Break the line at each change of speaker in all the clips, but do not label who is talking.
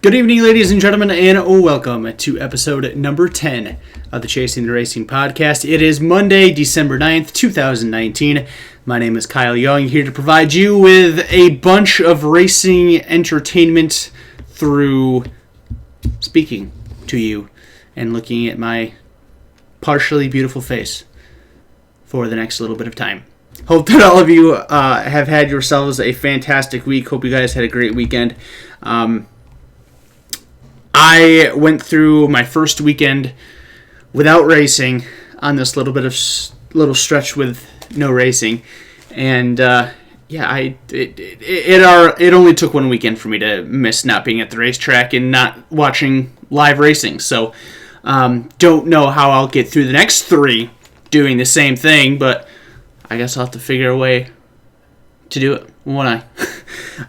Good evening, ladies and gentlemen, and welcome to episode number 10 of the Chasing the Racing podcast. It is Monday, December 9th, 2019. My name is Kyle Young, here to provide you with a bunch of racing entertainment through speaking to you and looking at my partially beautiful face for the next little bit of time. Hope that all of you have had yourselves a fantastic week. Hope you guys had a great weekend. I went through my first weekend without racing on this little stretch with no racing, and it only took one weekend for me to miss not being at the racetrack and not watching live racing. So don't know how I'll get through the next three doing the same thing, but I guess I'll have to figure a way to do it, won't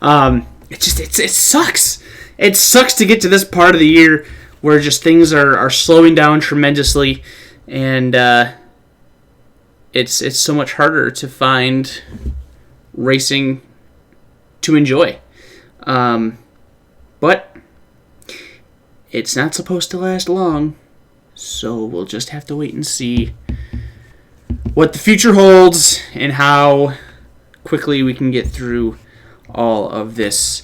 I? It sucks. It sucks to get to this part of the year where just things are slowing down tremendously, and it's so much harder to find racing to enjoy. But it's not supposed to last long, so we'll just have to wait and see what the future holds and how quickly we can get through all of this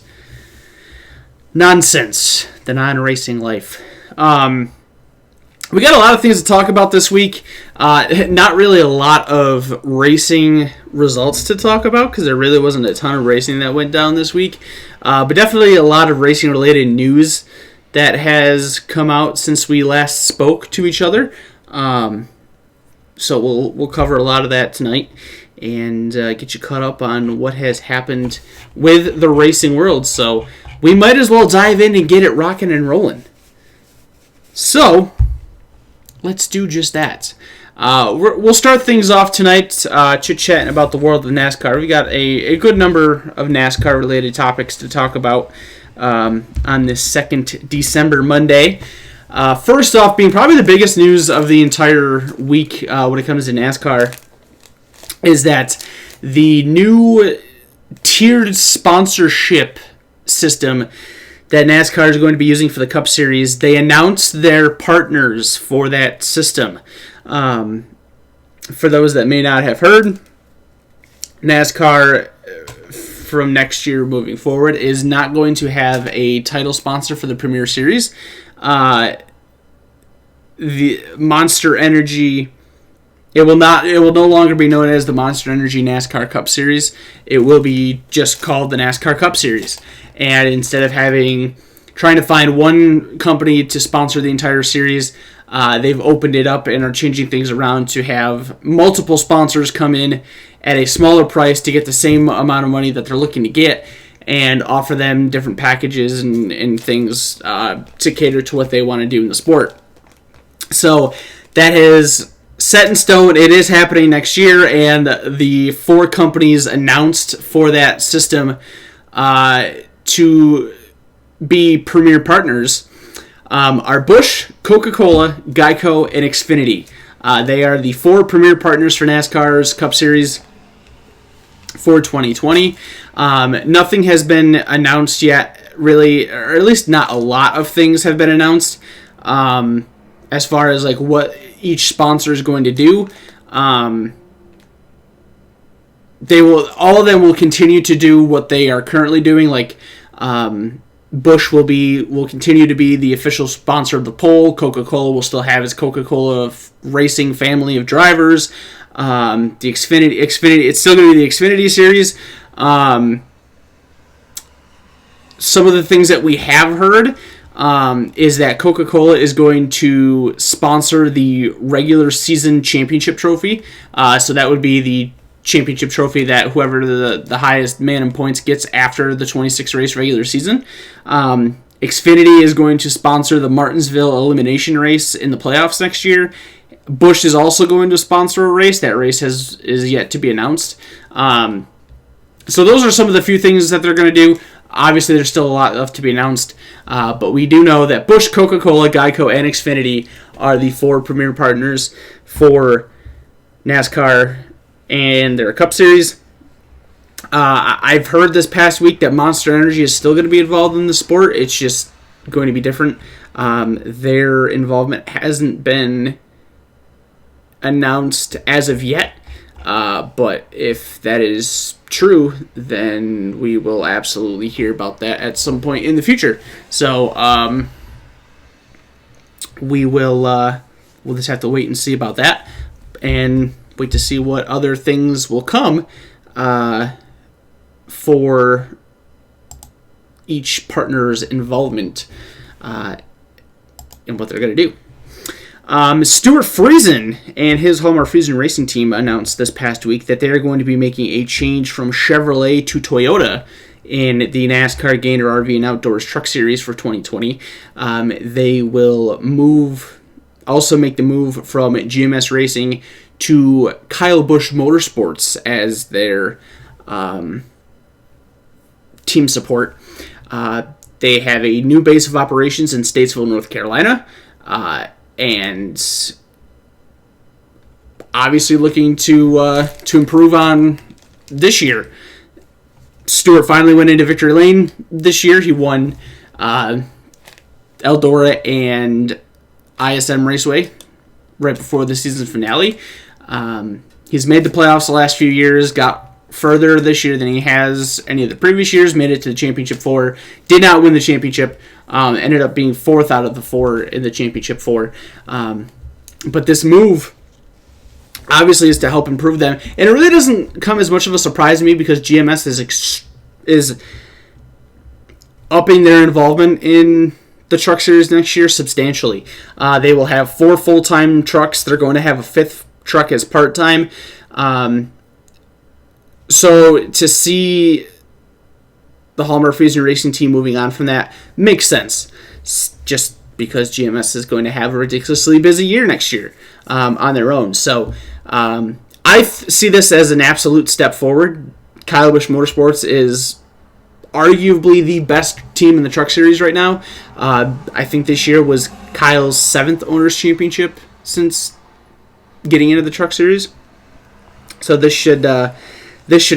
nonsense, the non-racing life. We got a lot of things to talk about this week. Not really a lot of racing results to talk about because there really wasn't a ton of racing that went down this week. But definitely a lot of racing-related news that has come out since we last spoke to each other. So we'll cover a lot of that tonight and get you caught up on what has happened with the racing world. So we might as well dive in and get it rocking and rolling. So, let's do just that. We'll start things off tonight chit-chatting about the world of NASCAR. We got a good number of NASCAR-related topics to talk about on this 2nd December Monday. First off, being probably the biggest news of the entire week when it comes to NASCAR is that the new tiered sponsorship system that NASCAR is going to be using for the Cup Series, they announced their partners for that system. For those that may not have heard, NASCAR from next year moving forward is not going to have a title sponsor for the Premier Series. The Monster Energy, it will no longer be known as the Monster Energy NASCAR Cup Series. It will be just called the NASCAR Cup Series. And instead of trying to find one company to sponsor the entire series, they've opened it up and are changing things around to have multiple sponsors come in at a smaller price to get the same amount of money that they're looking to get and offer them different packages and things to cater to what they want to do in the sport. So that is set in stone. It is happening next year, and the 4 companies announced for that system to be premier partners are Busch, Coca-Cola, Geico, and Xfinity. They are the 4 premier partners for NASCAR's Cup Series for 2020. Nothing has been announced yet, really, or at least not a lot of things have been announced as far as like what each sponsor is going to do. All of them will continue to do what they are currently doing. Like Busch will continue to be the official sponsor of the pole. Coca-Cola will still have its Coca-Cola Racing family of drivers. The Xfinity, it's still going to be the Xfinity series. Some of the things that we have heard is that Coca-Cola is going to sponsor the regular season championship trophy. So that would be the championship trophy that whoever the highest man in points gets after the 26 race regular season. Xfinity is going to sponsor the Martinsville elimination race in the playoffs next year. Busch is also going to sponsor a race. That race is yet to be announced. So those are some of the few things that they're going to do. Obviously, there's still a lot left to be announced, but we do know that Busch, Coca-Cola, Geico, and Xfinity are the 4 premier partners for NASCAR and their Cup Series. I've heard this past week that Monster Energy is still going to be involved in the sport. It's just going to be different. Their involvement hasn't been announced as of yet, but if that is true, then we will absolutely hear about that at some point in the future. So we'll just have to wait and see about that, and wait to see what other things will come for each partner's involvement in what they're going to do. Stuart Friesen and his Hallmark Friesen Racing team announced this past week that they're going to be making a change from Chevrolet to Toyota in the NASCAR Gainer RV and Outdoors Truck Series for 2020. They will make the move from GMS Racing to Kyle Busch Motorsports as their team support. They have a new base of operations in Statesville, North Carolina, and obviously looking to improve on this year. Stewart finally went into victory lane this year. He won Eldora and ISM Raceway right before the season finale. He's made the playoffs the last few years, got further this year than he has any of the previous years, made it to the championship 4, did not win the championship, ended up being 4th out of the 4 in the championship 4. But this move obviously is to help improve them, and it really doesn't come as much of a surprise to me because GMS is upping their involvement in the truck series next year substantially. They will have 4 full-time trucks. They're going to have a 5th truck as part-time. So to see the Hallmark Friesen Racing team moving on from that makes sense, just because GMS is going to have a ridiculously busy year next year on their own. So I see this as an absolute step forward. Kyle Busch Motorsports is arguably the best team in the truck series right now. I think this year was Kyle's 7th Owners' Championship since getting into the truck series. So this should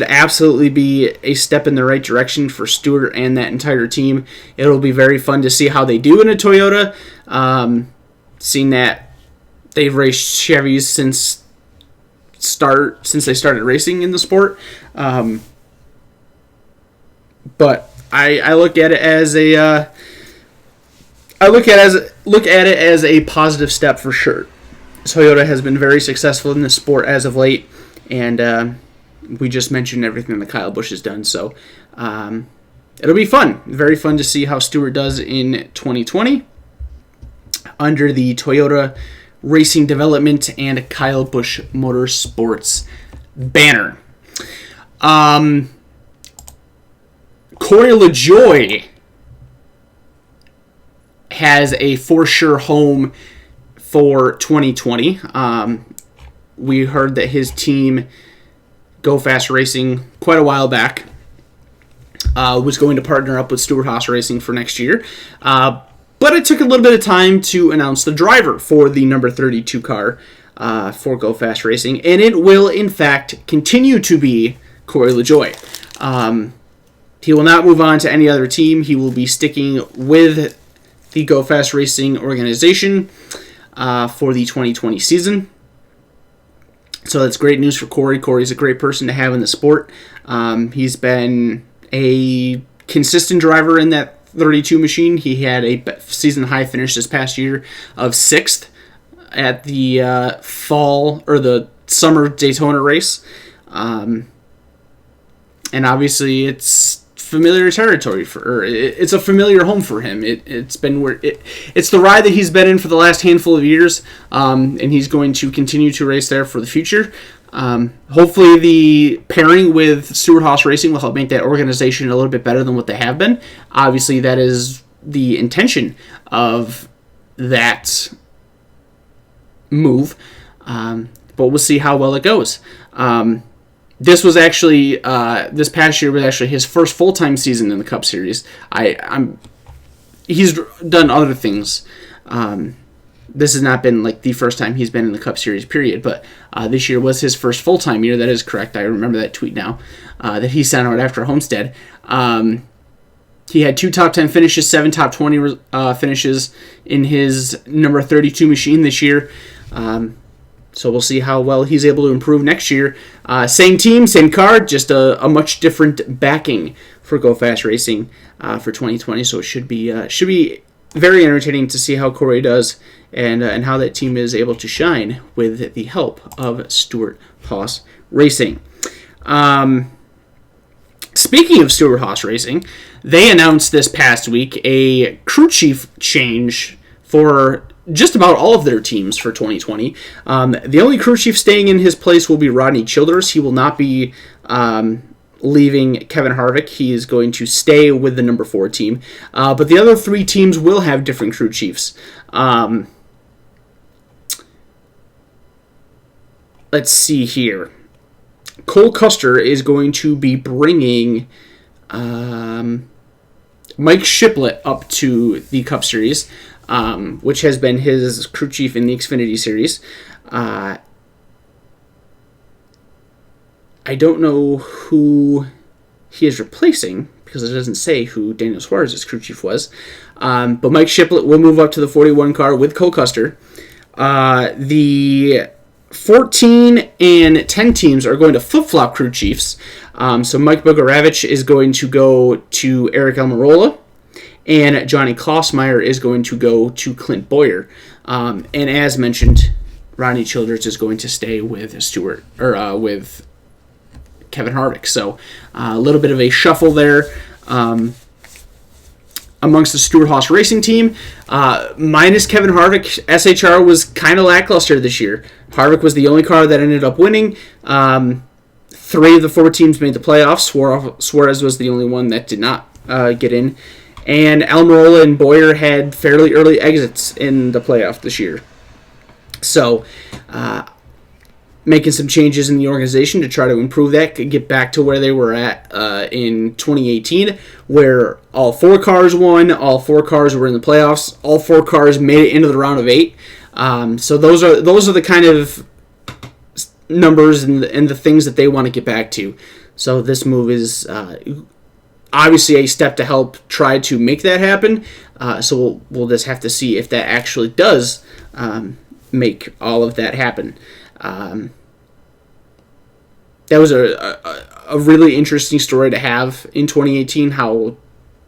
absolutely be a step in the right direction for Stewart and that entire team. It'll be very fun to see how they do in a Toyota. Seeing that they've raced Chevys since they started racing in the sport. But I look at it as a positive step for sure. Toyota has been very successful in this sport as of late, and we just mentioned everything that Kyle Busch has done. So it'll be fun, very fun to see how Stewart does in 2020 under the Toyota Racing Development and Kyle Busch Motorsports banner. Corey LaJoie has a for sure home for 2020. We heard that his team, Go Fast Racing, quite a while back, was going to partner up with Stewart Haas Racing for next year. But it took a little bit of time to announce the driver for the number 32 car for Go Fast Racing, and it will, in fact, continue to be Corey LaJoie. He will not move on to any other team. He will be sticking with the Go Fast Racing organization for the 2020 season. So that's great news for Corey. Corey's a great person to have in the sport. He's been a consistent driver in that 32 machine. He had a season high finish this past year of 6th at the fall or the summer Daytona race. And obviously it's familiar territory it's a familiar home for him. It's the ride that he's been in for the last handful of years, and he's going to continue to race there for the future. Hopefully the pairing with Stewart Haas Racing will help make that organization a little bit better than what they have been. Obviously that is the intention of that move, but we'll see how well it goes. This was actually this past year was actually his first full-time season in the Cup Series. He's done other things. This has not been like the first time he's been in the Cup Series, period. But this year was his first full-time year. That is correct. I remember that tweet now that he sent out after Homestead. He had 2 top 10 finishes, 7 top 20 finishes in his number 32 machine this year. So we'll see how well he's able to improve next year. Same team, same car, just a much different backing for Go Fast Racing for 2020. So it should be very entertaining to see how Corey does and how that team is able to shine with the help of Stewart Haas Racing. Speaking of Stewart Haas Racing, they announced this past week a crew chief change for just about all of their teams for 2020. The only crew chief staying in his place will be Rodney Childers. He will not be leaving Kevin Harvick. He is going to stay with the number 4 team. But the other 3 teams will have different crew chiefs. Let's see here. Cole Custer is going to be bringing Mike Shiplett up to the Cup Series, which has been his crew chief in the Xfinity Series. I don't know who he is replacing because it doesn't say who Daniel Suarez's crew chief was. But Mike Shiplett will move up to the 41 car with Cole Custer. The 14 and 10 teams are going to flip-flop crew chiefs. So Mike Bogaravich is going to go to Eric Almirola, and Johnny Klossmeyer is going to go to Clint Boyer. And as mentioned, Rodney Childers is going to stay with with Kevin Harvick. So a little bit of a shuffle there amongst the Stewart Haas Racing team. Minus Kevin Harvick, SHR was kind of lackluster this year. Harvick was the only car that ended up winning. 3 of the 4 teams made the playoffs. Suarez was the only one that did not get in. And Almirola and Boyer had fairly early exits in the playoff this year. So, making some changes in the organization to try to improve that, could get back to where they were at in 2018, where all 4 cars won, all 4 cars were in the playoffs, all 4 cars made it into the round of 8. So those are the kind of numbers and the things that they want to get back to. So this move is obviously a step to help try to make that happen. So we'll just have to see if that actually does make all of that happen. That was a really interesting story to have in 2018, how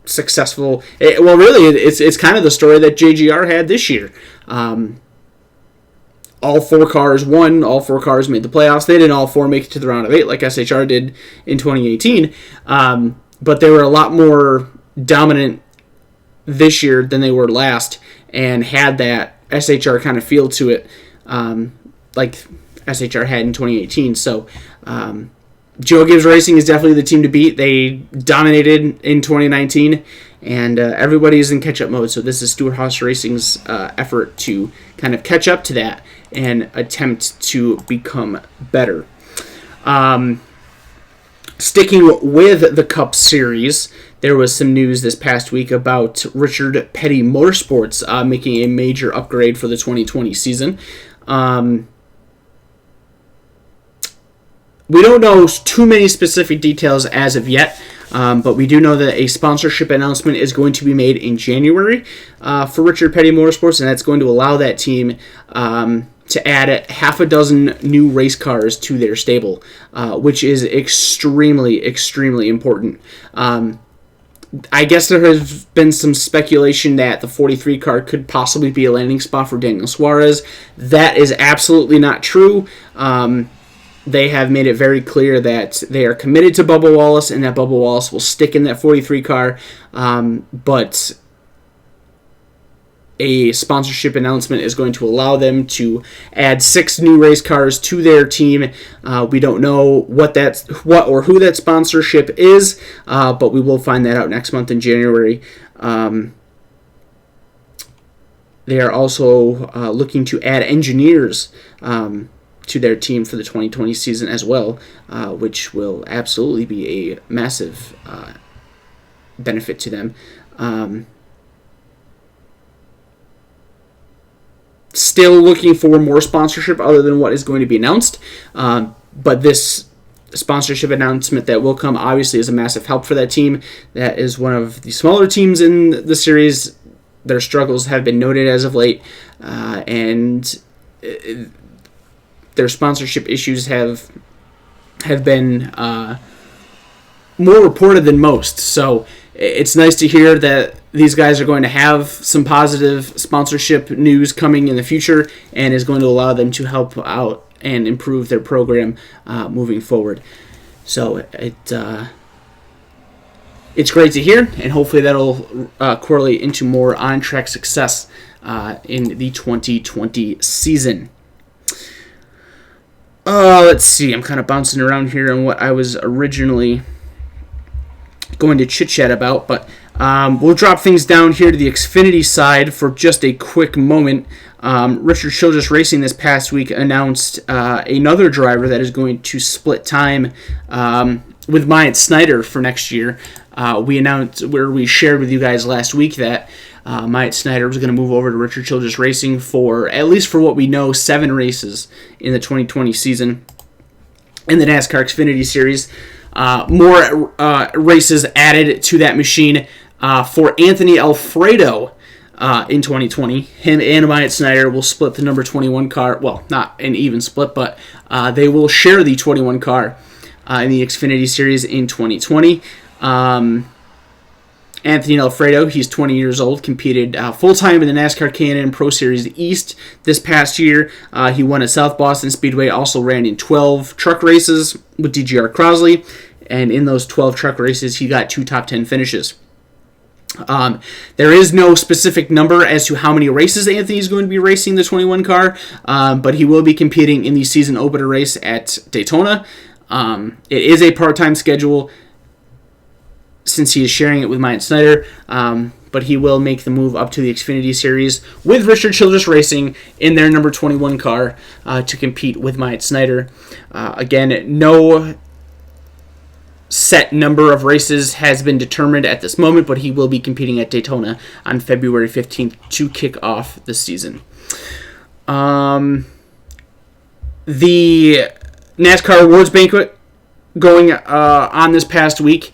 successful... it's kind of the story that JGR had this year. All 4 cars won, all 4 cars made the playoffs. They didn't all 4 make it to the round of 8 like SHR did in 2018, but they were a lot more dominant this year than they were last, and had that SHR kind of feel to it, like SHR had in 2018. So Joe Gibbs Racing is definitely the team to beat. They dominated in 2019, and everybody's in catch-up mode. So this is Stewart Haas Racing's effort to kind of catch up to that and attempt to become better. Sticking with the Cup Series, there was some news this past week about Richard Petty Motorsports making a major upgrade for the 2020 season. We don't know too many specific details as of yet, but we do know that a sponsorship announcement is going to be made in January for Richard Petty Motorsports, and that's going to allow that team to add 6 new race cars to their stable, which is extremely, extremely important. I guess there has been some speculation that the 43 car could possibly be a landing spot for Daniel Suarez. That is absolutely not true. They have made it very clear that they are committed to Bubba Wallace and that Bubba Wallace will stick in that 43 car, but a sponsorship announcement is going to allow them to add 6 new race cars to their team. We don't know what or who that sponsorship is, but we will find that out next month in January. They are also looking to add engineers to their team for the 2020 season as well, which will absolutely be a massive benefit to them. Still looking for more sponsorship other than what is going to be announced, but this sponsorship announcement that will come obviously is a massive help for that team. That is one of the smaller teams in the series. Their struggles have been noted as of late, and their sponsorship issues have been more reported than most. So it's nice to hear that these guys are going to have some positive sponsorship news coming in the future, and is going to allow them to help out and improve their program moving forward. So it's great to hear, and hopefully that'll correlate into more on-track success in the 2020 season. Let's see, I'm kind of bouncing around here on what I was originally going to chit-chat about, but we'll drop things down here to the Xfinity side for just a quick moment. Richard Childress Racing this past week announced another driver that is going to split time with Myatt Snider for next year. We shared with you guys last week that Myatt Snider was going to move over to Richard Childress Racing for, at least for what we know, 7 races in the 2020 season in the NASCAR Xfinity Series. More races added to that machine for Anthony Alfredo in 2020. Him and Myatt Snider will split the number 21 car. Well, not an even split, but they will share the 21 car in the Xfinity Series in 2020. Anthony Alfredo, he's 20 years old, competed full-time in the NASCAR Can-Am Pro Series East this past year. He won at South Boston Speedway, also ran in 12 truck races with DGR Crosley, and in those 12 truck races, he got 2 top 10 finishes. There is no specific number as to how many races Anthony is going to be racing the 21 car, but he will be competing in the season opener race at Daytona. It is a part-time schedule, since he is sharing it with Myatt Snider, but he will make the move up to the Xfinity Series with Richard Childress Racing in their number 21 car to compete with Myatt Snider. Again, no set number of races has been determined at this moment, but he will be competing at Daytona on February 15th to kick off the season. The NASCAR Awards Banquet going on this past week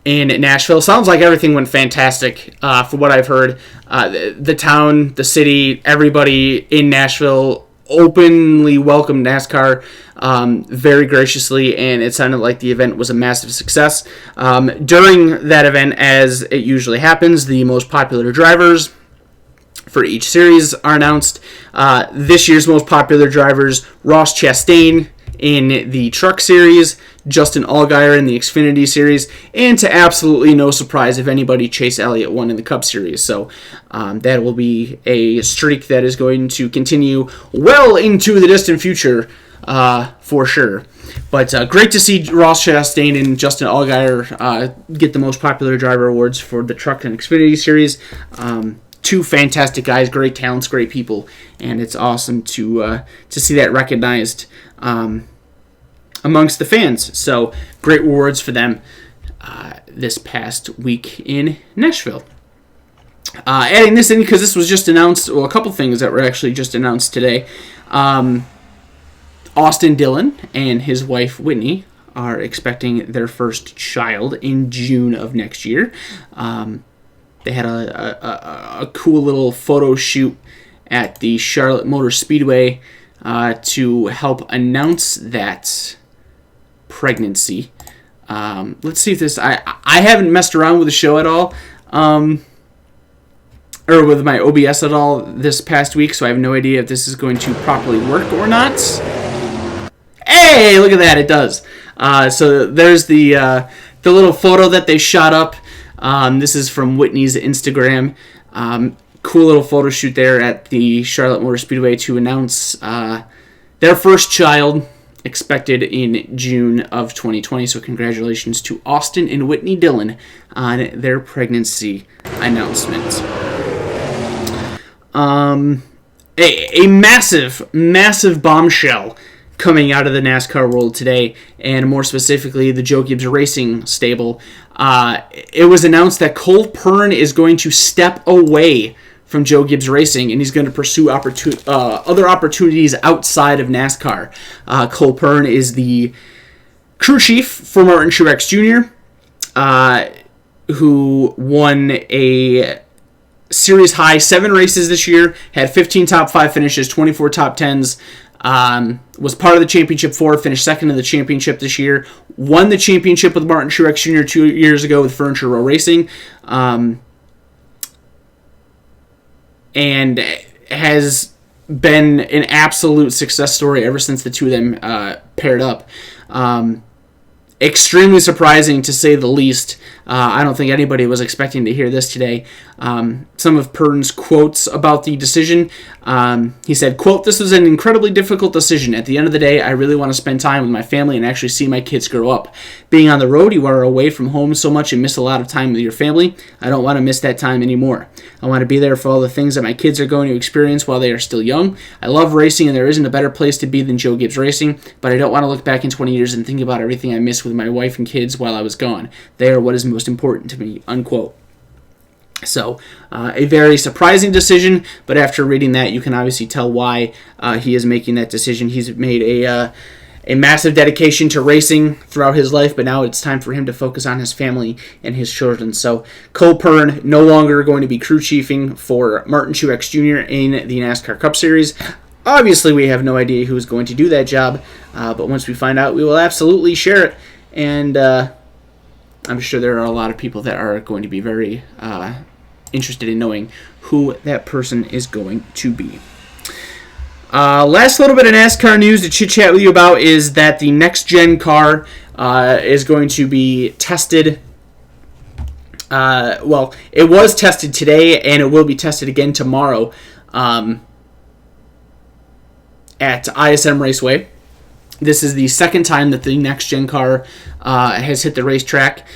in Nashville. Sounds like everything went fantastic from what I've heard. The town, the city, everybody in Nashville openly welcomed NASCAR very graciously, and it sounded like the event was a massive success. During that event, as it usually happens, the most popular drivers for each series are announced. This year's most popular drivers: Ross Chastain in the Truck Series, Justin Allgaier in the Xfinity Series, and to absolutely no surprise of anybody, Chase Elliott won in the Cup Series. So that will be a streak that is going to continue well into the distant future for sure. But great to see Ross Chastain and Justin Allgaier get the most popular driver awards for the Truck and Xfinity Series. 2 fantastic guys, great talents, great people, and it's awesome to see that recognized amongst the fans. So great awards for them this past week in Nashville. Adding this in because this was just announced, well, a couple things that were actually just announced today. Austin Dillon and his wife Whitney are expecting their first child in June of next year. They had a cool little photo shoot at the Charlotte Motor Speedway to help announce that pregnancy. Let's see if this... I haven't messed around with the show at all, or with my OBS at all this past week, so I have no idea if this is going to properly work or not. Hey, look at that, it does. So there's the little photo that they shot up. This is from Whitney's Instagram. Cool little photo shoot there at the Charlotte Motor Speedway to announce their first child, expected in June of 2020. So congratulations to Austin and Whitney Dillon on their pregnancy announcement. A massive bombshell coming out of the NASCAR world today, and more specifically the Joe Gibbs Racing stable. It was announced that Cole Pearn is going to step away from Joe Gibbs Racing, and he's going to pursue other opportunities outside of NASCAR. Cole Pearn is the Crew chief for Martin Truex Jr., who won a series high 7 races this year, had 15 top 5 finishes, 24 top 10s, was part of the championship 4, finished second in the championship this year, won the championship with Martin Truex Jr. 2 years ago with Furniture Row Racing, and has been an absolute success story ever since the two of them paired up. Extremely surprising, to say the least. I don't think anybody was expecting to hear this today. Some of Purdon's quotes about the decision. He said, quote, "This was an incredibly difficult decision. At the end of the day, I really want to spend time with my family and actually see my kids grow up. Being on the road, you are away from home so much and miss a lot of time with your family. I don't want to miss that time anymore. I want to be there for all the things that my kids are going to experience while they are still young. I love racing, and there isn't a better place to be than Joe Gibbs Racing, but I don't want to look back in 20 years and think about everything I missed with my wife and kids while I was gone. They are what is most important to me," unquote. So, a very surprising decision, but after reading that, you can obviously tell why he is making that decision. He's made a massive dedication to racing throughout his life, but now it's time for him to focus on his family and his children. So, Cole Pearn no longer going to be crew chiefing for Martin Truex Jr. in the NASCAR Cup Series. Obviously, we have no idea who's going to do that job, but once we find out, we will absolutely share it, and I'm sure there are a lot of people that are going to be very interested in knowing who that person is going to be. Last little bit of NASCAR news to chit-chat with you about is that the next-gen car is going to be tested. Well, it was tested today, and it will be tested again tomorrow at ISM Raceway. This is the second time that the next-gen car has hit the racetrack.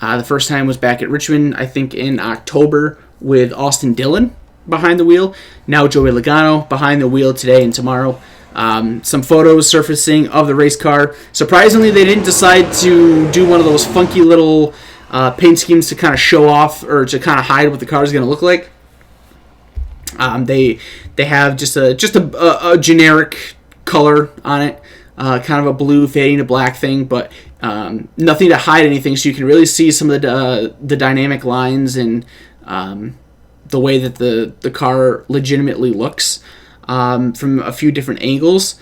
The first time was back at Richmond, I think in October, with Austin Dillon behind the wheel. Now Joey Logano behind the wheel today and tomorrow. Some photos surfacing of the race car. Surprisingly, they didn't decide to do one of those funky little paint schemes to kind of show off or to kind of hide what the car is going to look like. They have just a generic color on it. Kind of a blue fading to black thing, but nothing to hide anything, so you can really see some of the dynamic lines and the way that the car legitimately looks from a few different angles.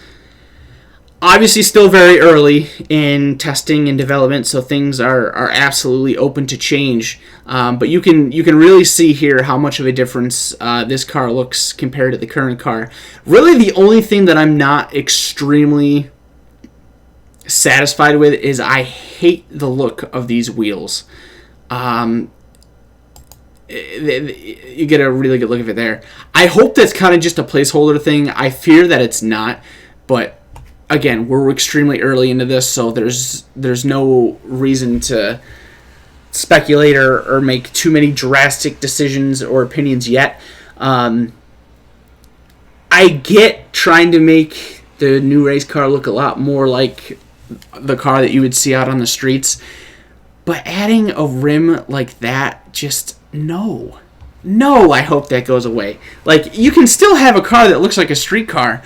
Obviously still very early in testing and development, so things are absolutely open to change, but you can really see here how much of a difference this car looks compared to the current car. Really the only thing that I'm not extremely satisfied with is I hate the look of these wheels. You get a really good look of it there. I hope that's kind of just a placeholder thing. I fear that it's not, but again, we're extremely early into this, so there's no reason to speculate or make too many drastic decisions or opinions yet. I get trying to make the new race car look a lot more like the car that you would see out on the streets, but adding a rim like that, just no, I hope that goes away. Like, you can still have a car that looks like a street car,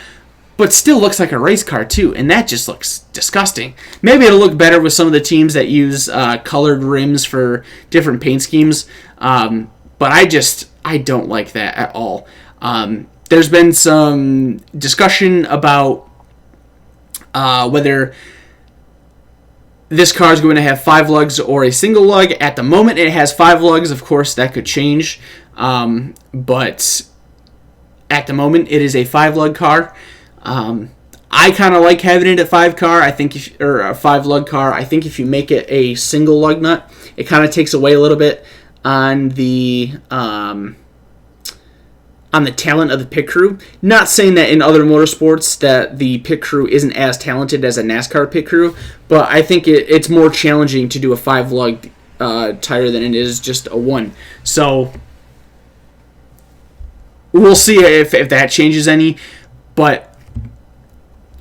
but still looks like a race car too, and that just looks disgusting. Maybe it'll look better with some of the teams that use colored rims for different paint schemes, but I don't like that at all. There's been some discussion about whether this car is going to have 5 lugs or a single lug. At the moment, it has 5 lugs. Of course, that could change, but at the moment, it is a 5 lug car. I kind of like having it at 5 car. I think a 5 lug car. I think if you make it a single lug nut, it kind of takes away a little bit on the talent of the pit crew. Not saying that in other motorsports that the pit crew isn't as talented as a NASCAR pit crew, but I think it's more challenging to do a 5 lug tire than it is just a 1. So we'll see if that changes any, but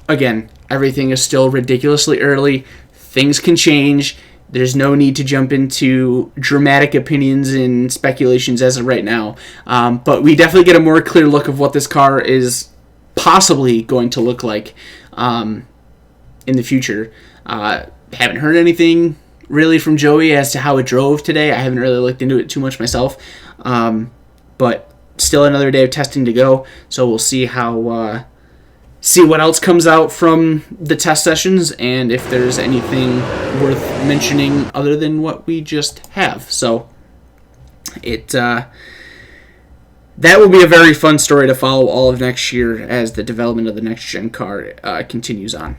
again, everything is still ridiculously early. Things can change. There's no need to jump into dramatic opinions and speculations as of right now. But we definitely get a more clear look of what this car is possibly going to look like in the future. haven't heard anything really from Joey as to how it drove today. I haven't really looked into it too much myself. But still another day of testing to go. So we'll see see what else comes out from the test sessions and if there's anything worth mentioning other than what we just have. So that will be a very fun story to follow all of next year as the development of the next gen car continues on.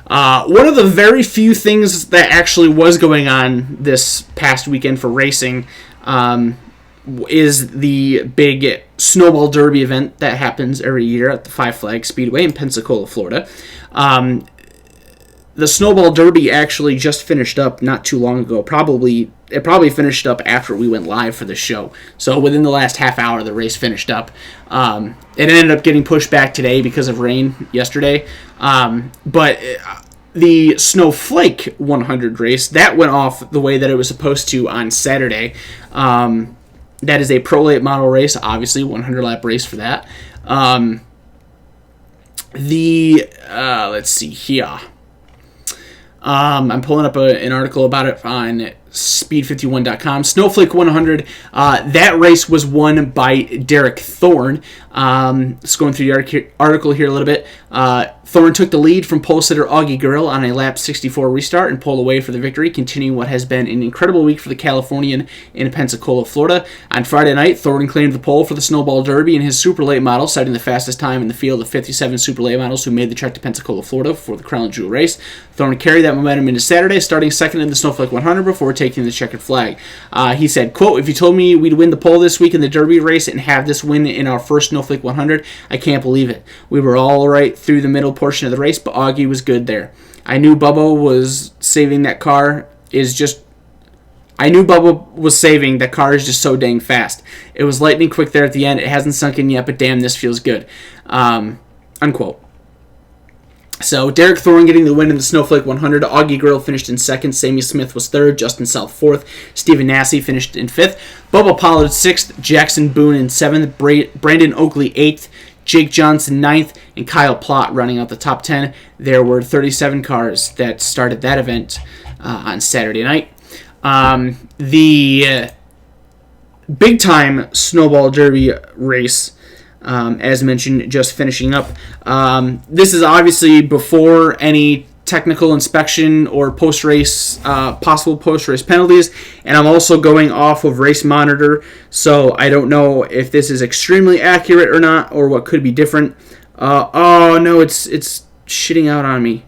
One of the very few things that actually was going on this past weekend for racing is the big Snowball Derby event that happens every year at the Five Flags Speedway in Pensacola, Florida. The Snowball Derby actually just finished up not too long ago. It probably finished up after we went live for the show. So within the last half hour, the race finished up. It ended up getting pushed back today because of rain yesterday. But the Snowflake 100 race, that went off the way that it was supposed to on Saturday. That is a Pro Late model race, obviously, 100-lap race for that. Let's see here. I'm pulling up an article about it on speed51.com. Snowflake 100, that race was won by Derek Thorne. Just going through the article here a little bit. Thorne took the lead from pole sitter Augie Gurriel on a lap 64 restart and pulled away for the victory, continuing what has been an incredible week for the Californian in Pensacola, Florida. On Friday night, Thorne claimed the pole for the Snowball Derby in his super late model, setting the fastest time in the field of 57 super late models who made the trek to Pensacola, Florida for the Crown Jewel race. Thorne carried that momentum into Saturday, starting second in the Snowflake 100 before taking the checkered flag. He said, quote, "If you told me we'd win the pole this week in the Derby race and have this win in our first Snowflake 100, I can't believe it. We were all right through the middle portion of the race, but Augie was good there. I knew Bubba was saving that car is just so dang fast. It was lightning quick there at the end. It hasn't sunk in yet, but damn, this feels good." Unquote. So, Derek Thorne getting the win in the Snowflake 100. Augie Gurriel finished in second. Sammy Smith was third. Justin South fourth. Stephen Nasse finished in fifth. Bubba Pollard sixth. Jackson Boone in seventh. Brandon Oakley eighth. Jake Johnson ninth. And Kyle Plott running out the top 10. There were 37 cars that started that event on Saturday night. The big-time Snowball Derby race, as mentioned, just finishing up. This is obviously before any technical inspection or post-race, possible post-race penalties, and I'm also going off of Race Monitor, so I don't know if this is extremely accurate or not, or what could be different. Oh no, it's shitting out on me.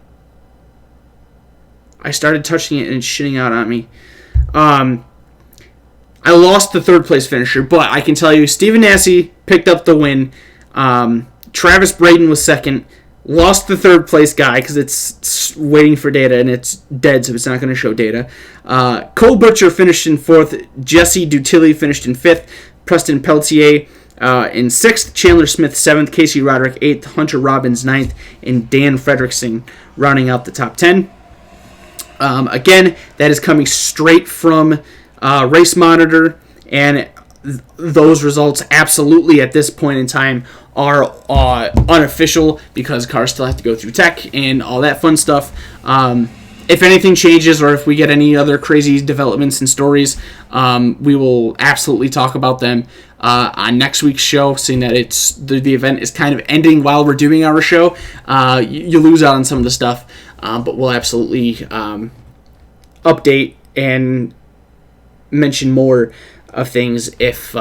I started touching it and it's shitting out on me. I lost the third place finisher, but I can tell you Stephen Nasse picked up the win. Travis Braden was second. Lost the third place guy because it's waiting for data and it's dead, so it's not going to show data. Cole Butcher finished in fourth. Jesse Dutilli finished in fifth. Preston Peltier in sixth. Chandler Smith seventh. Casey Roderick eighth. Hunter Robbins ninth. And Dan Fredrickson rounding out the top 10. Again, that is coming straight from Race Monitor, and those results absolutely at this point in time are unofficial because cars still have to go through tech and all that fun stuff. If anything changes or if we get any other crazy developments and stories, we will absolutely talk about them on next week's show, seeing that the event is kind of ending while we're doing our show. You lose out on some of the stuff, but we'll absolutely update and mention more of things if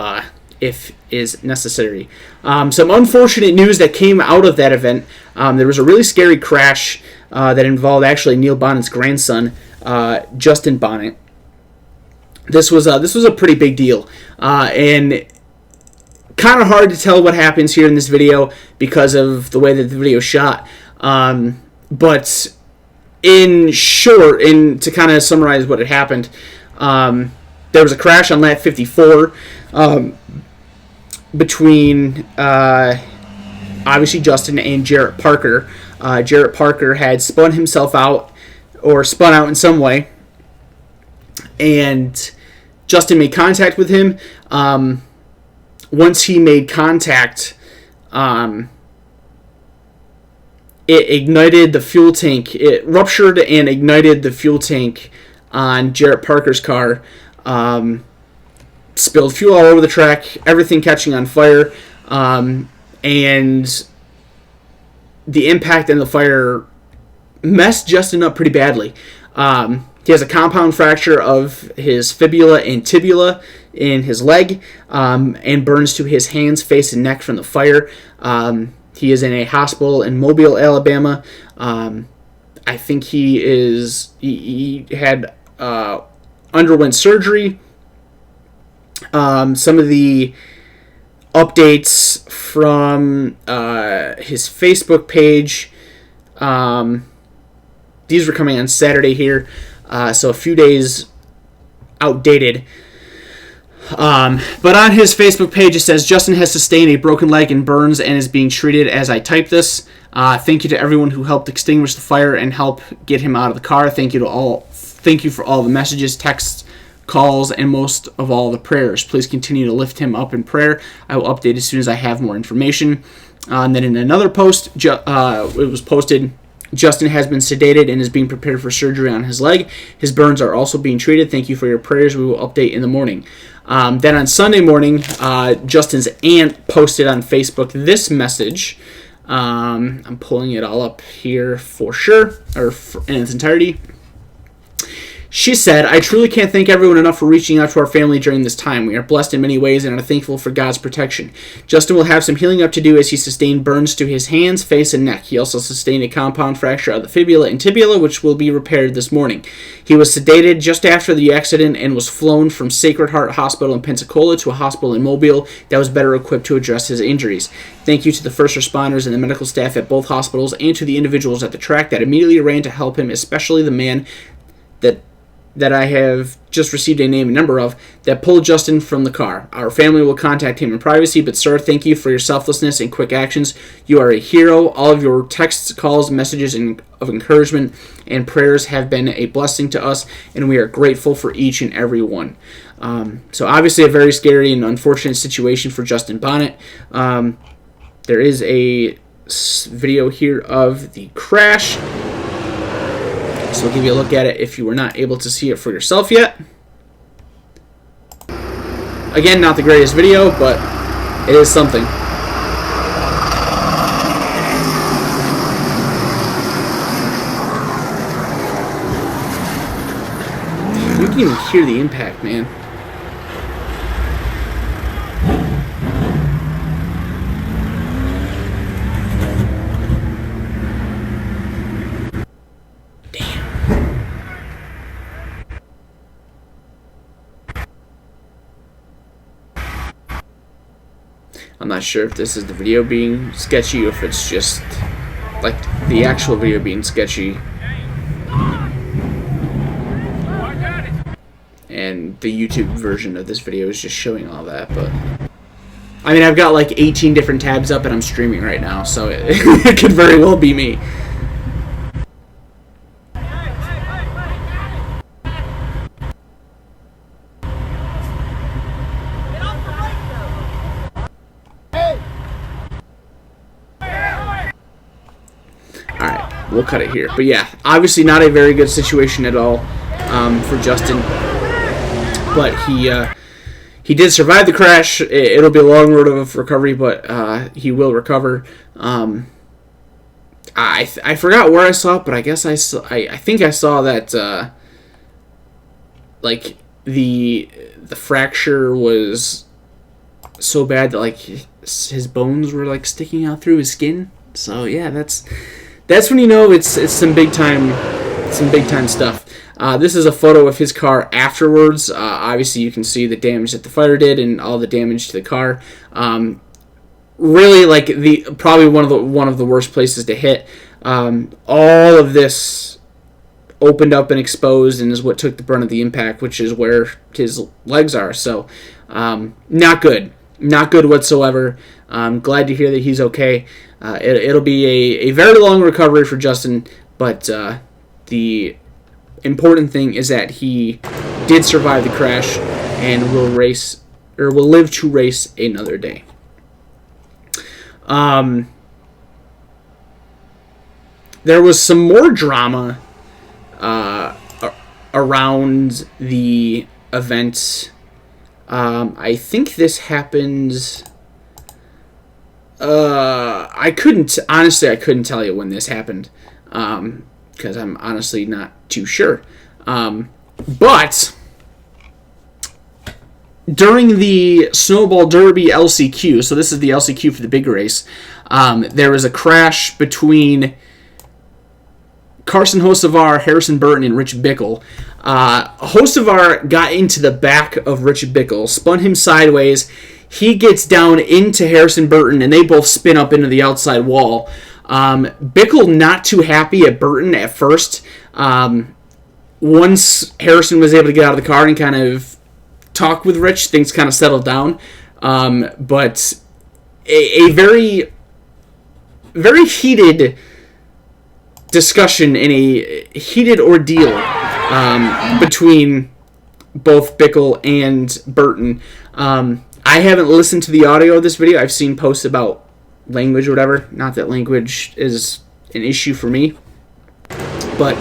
is necessary. Some unfortunate news that came out of that event. There was a really scary crash that involved actually Neil Bonnet's grandson, Justin Bonnet. This was a pretty big deal, and kind of hard to tell what happens here in this video because of the way that the video is shot. But in short, to kind of summarize what had happened, there was a crash on lap 54 between obviously Justin and Jarrett Parker. Jarrett Parker had spun out in some way, and Justin made contact with him. Once he made contact, it ignited the fuel tank. It ruptured and ignited the fuel tank on Jarrett Parker's car. Spilled fuel all over the track, everything catching on fire, and the impact and the fire messed Justin up pretty badly. He has a compound fracture of his fibula and tibula in his leg, and burns to his hands, face, and neck from the fire. He is in a hospital in Mobile, Alabama. I think he had underwent surgery. Some of the updates from his Facebook page. These were coming on Saturday here, so a few days outdated. But on his Facebook page, it says, Justin has sustained a broken leg and burns and is being treated as I type this. Thank you to everyone who helped extinguish the fire and help get him out of the car. Thank you for all the messages, texts, calls, and most of all the prayers. Please continue to lift him up in prayer. I will update as soon as I have more information. And then in another post, it was posted, Justin has been sedated and is being prepared for surgery on his leg. His burns are also being treated. Thank you for your prayers. We will update in the morning. Then on Sunday morning, Justin's aunt posted on Facebook this message. I'm pulling it all up here for sure, in its entirety. She said, I truly can't thank everyone enough for reaching out to our family during this time. We are blessed in many ways and are thankful for God's protection. Justin will have some healing up to do as he sustained burns to his hands, face, and neck. He also sustained a compound fracture of the fibula and tibula, which will be repaired this morning. He was sedated just after the accident and was flown from Sacred Heart Hospital in Pensacola to a hospital in Mobile that was better equipped to address his injuries. Thank you to the first responders and the medical staff at both hospitals and to the individuals at the track that immediately ran to help him, especially the man that I have just received a name and number of, that pulled Justin from the car. Our family will contact him in privacy, but sir, thank you for your selflessness and quick actions. You are a hero. All of your texts, calls, messages of encouragement and prayers have been a blessing to us, and we are grateful for each and every one. So obviously a very scary and unfortunate situation for Justin Bonnet. There is a video here of the crash. So I'll give you a look at it if you were not able to see it for yourself yet. Again, not the greatest video, but it is something. You can even hear the impact, man. I'm not sure if this is the video being sketchy or if it's just like the actual video being sketchy. And the YouTube version of this video is just showing all that, but I mean, I've got like 18 different tabs up and I'm streaming right now, so it could very well be me. We'll cut it here. But yeah, obviously not a very good situation at all for Justin. But he did survive the crash. It'll be a long road of recovery, but he will recover. I forgot where I saw it, but I guess I think I saw that like the fracture was so bad that like his bones were like sticking out through his skin. So yeah, that's when you know it's some big time stuff. This is a photo of his car afterwards. Obviously, you can see the damage that the fire did and all the damage to the car. Really, like probably one of the worst places to hit. All of this opened up and exposed, and is what took the brunt of the impact, which is where his legs are. So, not good whatsoever. I'm glad to hear that he's okay. It'll be a very long recovery for Justin, but the important thing is that he did survive the crash and will live to race another day. there was some more drama around the event. I think this happened. I couldn't tell you when this happened, because I'm honestly not too sure. But during the Snowball Derby LCQ, so this is the LCQ for the big race, there was a crash between Carson Hocevar, Harrison Burton, and Rich Bickle. Hocevar got into the back of Rich Bickle, spun him sideways. He gets down into Harrison Burton, and they both spin up into the outside wall. Bickle not too happy at Burton at first. Once Harrison was able to get out of the car and kind of talk with Rich, things kind of settled down. But a very, very heated discussion and a heated ordeal between both Bickle and Burton. I haven't listened to the audio of this video. I've seen posts about language or whatever. Not that language is an issue for me. But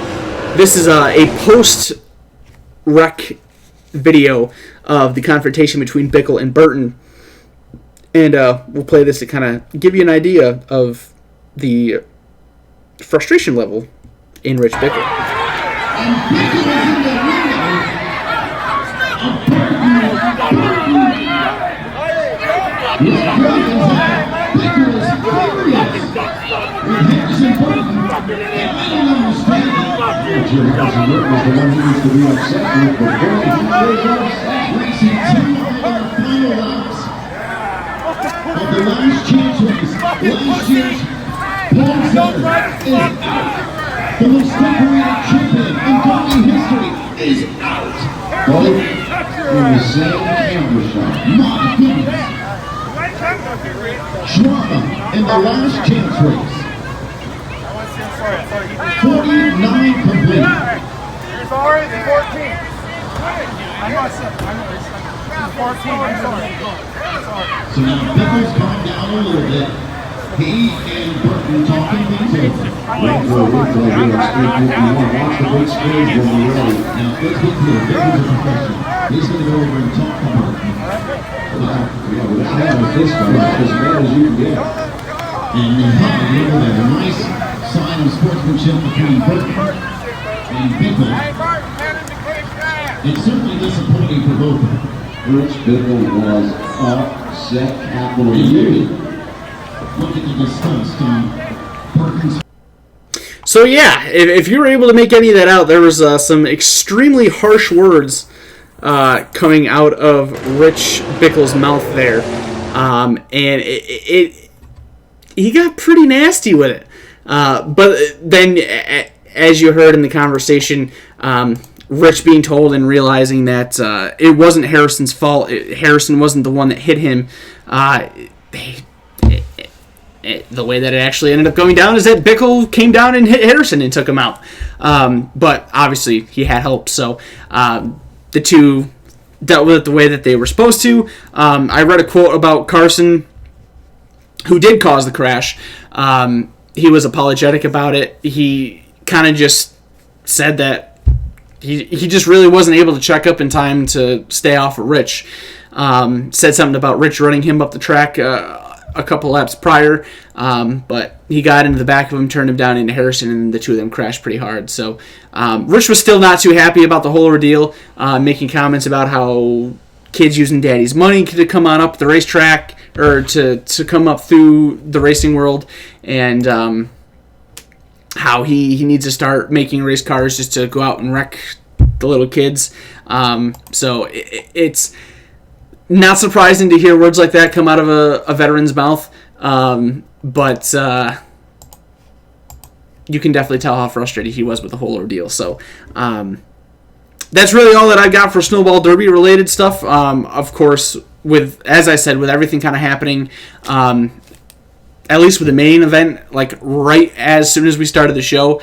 this is a post-wreck video of the confrontation between Bickle and Burton. And we'll play this to kind of give you an idea of the frustration level in Rich Bickle.
The most decorated champion in Derby history is out. Both in the same camera shot. My goodness. Drama in the last chance race. 49 complete.
Sorry, 14. I'm not 14. I'm sorry.
So now Bickle's calmed down a little bit. He and Burton talking things over. Wait for a replay here on Speed 51. Watch the big screen when we're ready. Now, let's get clear. Bickle's a professional. He's going to go over and talk to Burton. Yeah, well, that's not this one. It's as bad as you can get. And we have a little bit of a nice sign of sportsmanship between Burton and Bickle. It's certainly disappointing for both of them.
Rich Bickle was upset capital U.
Look at the disgust on Burton's.
So yeah, if you were able to make any of that out, there was some extremely harsh words coming out of Rich Bickle's mouth there, and he got pretty nasty with it. But then, as you heard in the conversation, Rich being told and realizing that it wasn't Harrison's fault, Harrison wasn't the one that hit him, the way that it actually ended up going down is that Bickle came down and hit Harrison and took him out. But obviously he had help, so the two dealt with it the way that they were supposed to. I read a quote about Carson, who did cause the crash. He was apologetic about it. He kind of just said that he just really wasn't able to check up in time to stay off of Rich. Said something about Rich running him up the track a couple laps prior, but he got into the back of him, turned him down into Harrison, and the two of them crashed pretty hard. So Rich was still not too happy about the whole ordeal, making comments about how kids using daddy's money to come on up the racetrack, or to come up through the racing world, and how he needs to start making race cars just to go out and wreck the little kids. So it's not surprising to hear words like that come out of a veteran's mouth, but you can definitely tell how frustrated he was with the whole ordeal. So that's really all that I got for Snowball Derby related stuff. Of course, as I said, with everything kind of happening, at least with the main event, like right as soon as we started the show,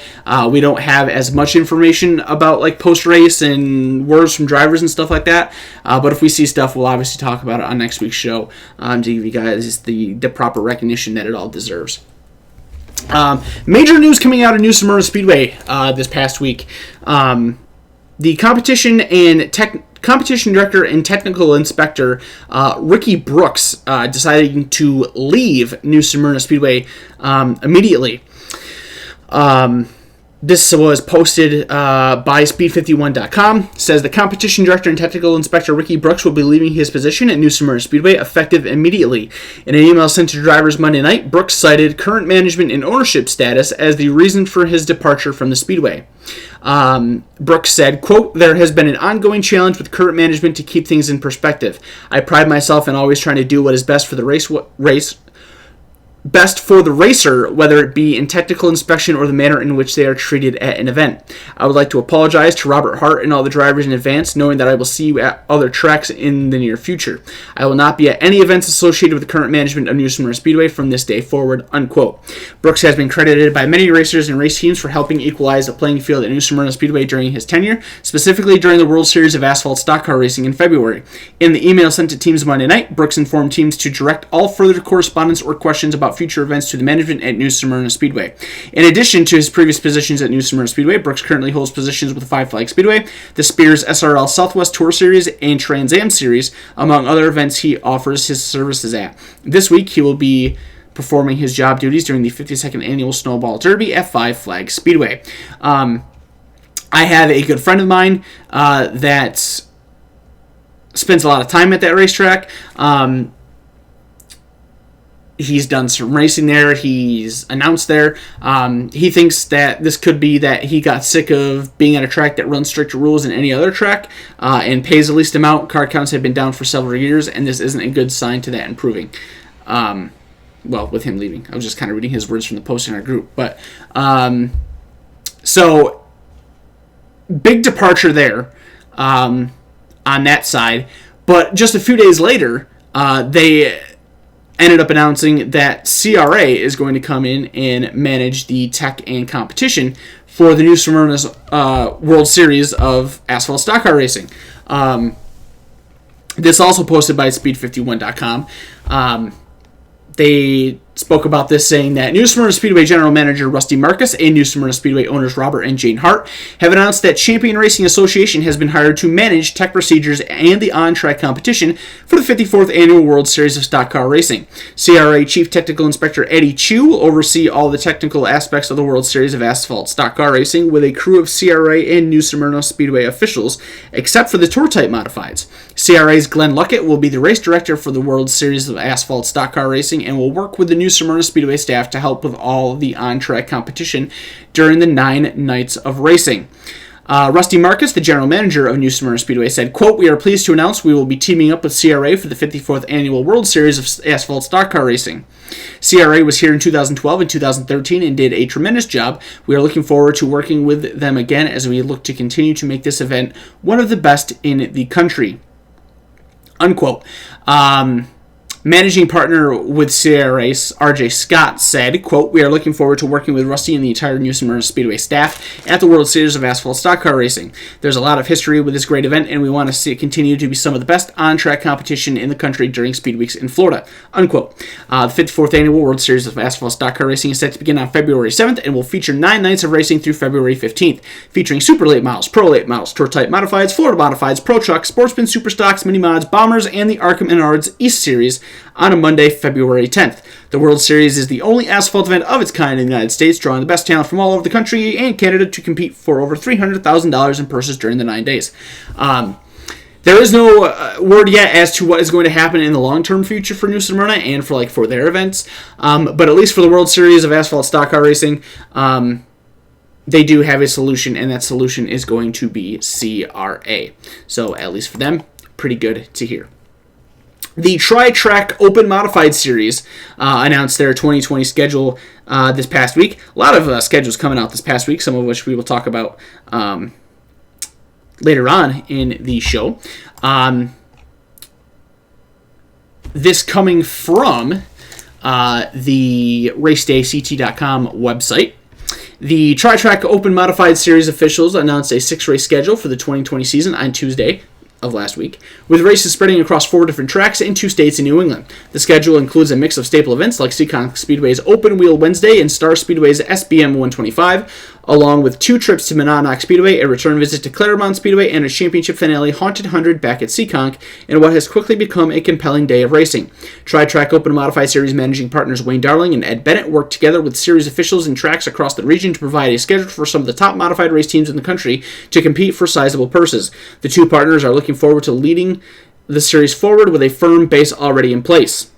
we don't have as much information about like post-race and words from drivers and stuff like that. But if we see stuff, we'll obviously talk about it on next week's show to give you guys the proper recognition that it all deserves. Major news coming out of New Smyrna Speedway this past week. The competition director and technical inspector Ricky Brooks deciding to leave New Smyrna Speedway immediately. This was posted by Speed51.com. Says the competition director and technical inspector Ricky Brooks will be leaving his position at New Smyrna Speedway effective immediately. In an email sent to drivers Monday night, Brooks cited current management and ownership status as the reason for his departure from the Speedway. Brooks said, quote, "There has been an ongoing challenge with current management to keep things in perspective. I pride myself in always trying to do what is best for the best for the racer, whether it be in technical inspection or the manner in which they are treated at an event. I would like to apologize to Robert Hart and all the drivers in advance, knowing that I will see you at other tracks in the near future. I will not be at any events associated with the current management of New Smyrna Speedway from this day forward," unquote. Brooks has been credited by many racers and race teams for helping equalize the playing field at New Smyrna Speedway during his tenure, specifically during the World Series of Asphalt Stock Car Racing in February. In the email sent to teams Monday night, Brooks informed teams to direct all further correspondence or questions about future events to the management at New Smyrna Speedway. In addition to his previous positions at New Smyrna Speedway, Brooks currently holds positions with the Five Flag Speedway, the Spears SRL Southwest Tour Series, and Trans Am Series, among other events he offers his services at. This week, he will be performing his job duties during the 52nd Annual Snowball Derby at Five Flag Speedway. I have a good friend of mine that spends a lot of time at that racetrack. He's done some racing there. He's announced there. He thinks that this could be that he got sick of being at a track that runs stricter rules than any other track and pays the least amount. Car counts have been down for several years, and this isn't a good sign to that improving. Well, with him leaving. I was just kind of reading his words from the post in our group. But so, big departure there on that side. But just a few days later, they ended up announcing that CRA is going to come in and manage the tech and competition for the New Smyrna's World Series of Asphalt Stock Car Racing. This also posted by Speed51.com. They spoke about this, saying that New Smyrna Speedway General Manager Rusty Marcus and New Smyrna Speedway owners Robert and Jane Hart have announced that Champion Racing Association has been hired to manage tech procedures and the on-track competition for the 54th Annual World Series of Stock Car Racing. CRA Chief Technical Inspector Eddie Chu will oversee all the technical aspects of the World Series of Asphalt Stock Car Racing with a crew of CRA and New Smyrna Speedway officials, except for the tour-type modifieds. CRA's Glenn Luckett will be the race director for the World Series of Asphalt Stock Car Racing and will work with the New Smyrna Speedway staff to help with all the on-track competition during the 9 nights of racing. Rusty Marcus, the general manager of New Smyrna Speedway, said, quote, "We are pleased to announce we will be teaming up with CRA for the 54th Annual World Series of Asphalt Stock Car Racing. CRA was here in 2012 and 2013 and did a tremendous job. We are looking forward to working with them again as we look to continue to make this event one of the best in the country." Unquote. Managing partner with CRA, RJ Scott, said, quote, "We are looking forward to working with Rusty and the entire New Smyrna Speedway staff at the World Series of Asphalt Stock Car Racing. There's a lot of history with this great event, and we want to see it continue to be some of the best on-track competition in the country during Speed Weeks in Florida." Unquote. The 54th Annual World Series of Asphalt Stock Car Racing is set to begin on February 7th and will feature 9 nights of racing through February 15th, featuring Super Late Models, Pro Late Models, Tour-Type Modifieds, Florida Modifieds, Pro Trucks, Sportsman Super Stocks, Mini Mods, Bombers, and the Arkham Menards East Series on a Monday, February 10th. The World Series is the only asphalt event of its kind in the United States, drawing the best talent from all over the country and Canada to compete for over $300,000 in purses during the 9 days. There is no word yet as to what is going to happen in the long-term future for New Smyrna and for their events, but at least for the World Series of Asphalt Stock Car Racing, they do have a solution, and that solution is going to be CRA. So at least for them, pretty good to hear. The Tri-Track Open Modified Series announced their 2020 schedule this past week. A lot of schedules coming out this past week, some of which we will talk about later on in the show. This coming from the RacedayCT.com website. The Tri-Track Open Modified Series officials announced a 6-race schedule for the 2020 season on Tuesday, of last week, with races spreading across 4 different tracks in 2 states in New England. The schedule includes a mix of staple events like Seekonk Speedway's Open Wheel Wednesday and Star Speedway's SBM 125, along with 2 trips to Monadnock Speedway, a return visit to Claremont Speedway, and a championship finale Haunted 100 back at Seekonk in what has quickly become a compelling day of racing. Tri-Track Open Modified Series managing partners Wayne Darling and Ed Bennett worked together with series officials and tracks across the region to provide a schedule for some of the top modified race teams in the country to compete for sizable purses. The 2 partners are looking forward to leading the series forward with a firm base already in place.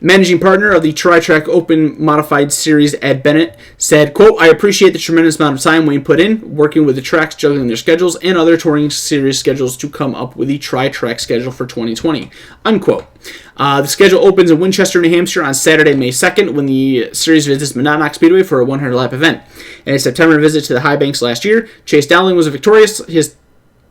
Managing partner of the Tri-Track Open Modified Series, Ed Bennett, said, quote, "I appreciate the tremendous amount of time Wayne put in, working with the tracks, juggling their schedules, and other touring series schedules to come up with the Tri-Track schedule for 2020, unquote. The schedule opens in Winchester, New Hampshire on Saturday, May 2nd, when the series visits Monadnock Speedway for a 100-lap event. In a September visit to the High Banks last year, Chase Dowling was victorious, his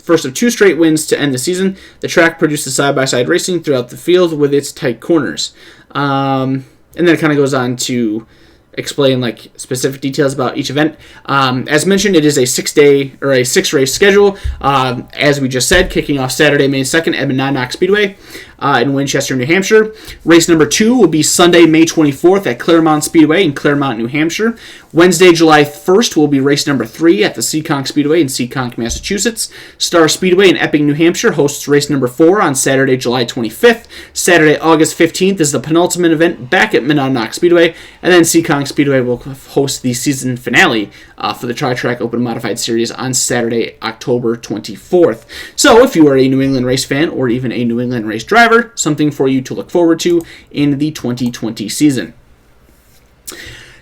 first of 2 straight wins to end the season. The track produces side-by-side racing throughout the field with its tight corners." And then it kind of goes on to explain like specific details about each event. As mentioned, it is a 6-day or a 6-race schedule. As we just said, kicking off Saturday, May 2nd at Monadnock Speedway in Winchester, New Hampshire. Race number 2 will be Sunday, May 24th at Claremont Speedway in Claremont, New Hampshire. Wednesday, July 1st will be race number 3 at the Seekonk Speedway in Seekonk, Massachusetts. Star Speedway in Epping, New Hampshire hosts race number 4 on Saturday, July 25th. Saturday, August 15th is the penultimate event back at Monadnock Speedway, and then Seekonk Speedway will host the season finale for the Tri-Track Open Modified Series on Saturday, October 24th. So if you are a New England race fan or even a New England race driver, something for you to look forward to in the 2020 season.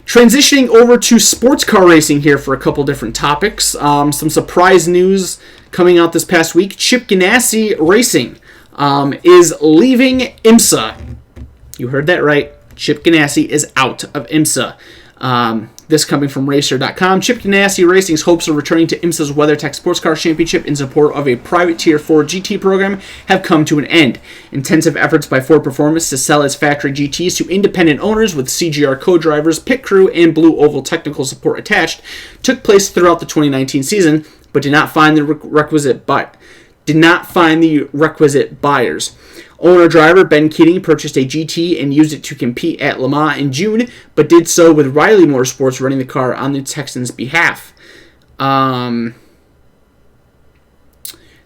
Transitioning over to sports car racing here for a couple different topics. Some surprise news coming out this past week. Chip Ganassi Racing is leaving IMSA. You heard that right. Chip Ganassi is out of IMSA. This coming from Racer.com. Chip Ganassi Racing's hopes of returning to IMSA's WeatherTech Sports Car Championship in support of a private Tier 4 GT program have come to an end. Intensive efforts by Ford Performance to sell its factory GTs to independent owners with CGR co-drivers, pit crew, and Blue Oval technical support attached took place throughout the 2019 season, but did not find the requisite buyers. Owner-driver Ben Keating purchased a GT and used it to compete at Le Mans in June, but did so with Riley Motorsports running the car on the Texans' behalf.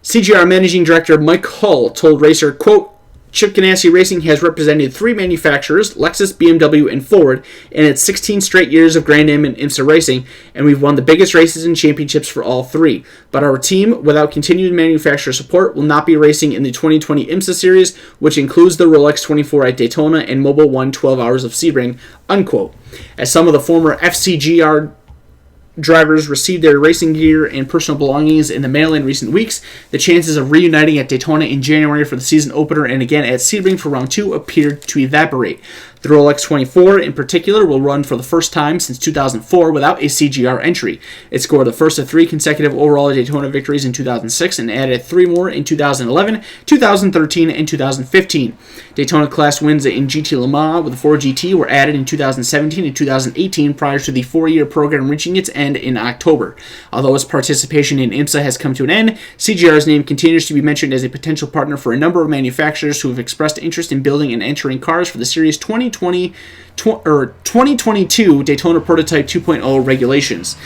CGR Managing Director Mike Hull told Racer, quote, Chip Ganassi Racing has represented 3 manufacturers, Lexus, BMW, and Ford, in its 16 straight years of Grand Am and IMSA racing, and we've won the biggest races and championships for all 3. But our team, without continued manufacturer support, will not be racing in the 2020 IMSA series, which includes the Rolex 24 at Daytona and Mobil 1 12 Hours of Sebring, unquote. As some of the former FCGR drivers received their racing gear and personal belongings in the mail in recent weeks, the chances of reuniting at Daytona in January for the season opener and again at Sebring for round 2 appeared to evaporate. The Rolex 24 in particular will run for the first time since 2004 without a CGR entry. It scored the first of 3 consecutive overall Daytona victories in 2006 and added 3 more in 2011, 2013, and 2015. Daytona class wins in GT Le Mans with the 4 GT were added in 2017 and 2018 prior to the 4-year program reaching its end in October. Although its participation in IMSA has come to an end, CGR's name continues to be mentioned as a potential partner for a number of manufacturers who have expressed interest in building and entering cars for the Series 2022 Daytona Prototype 2.0 regulations.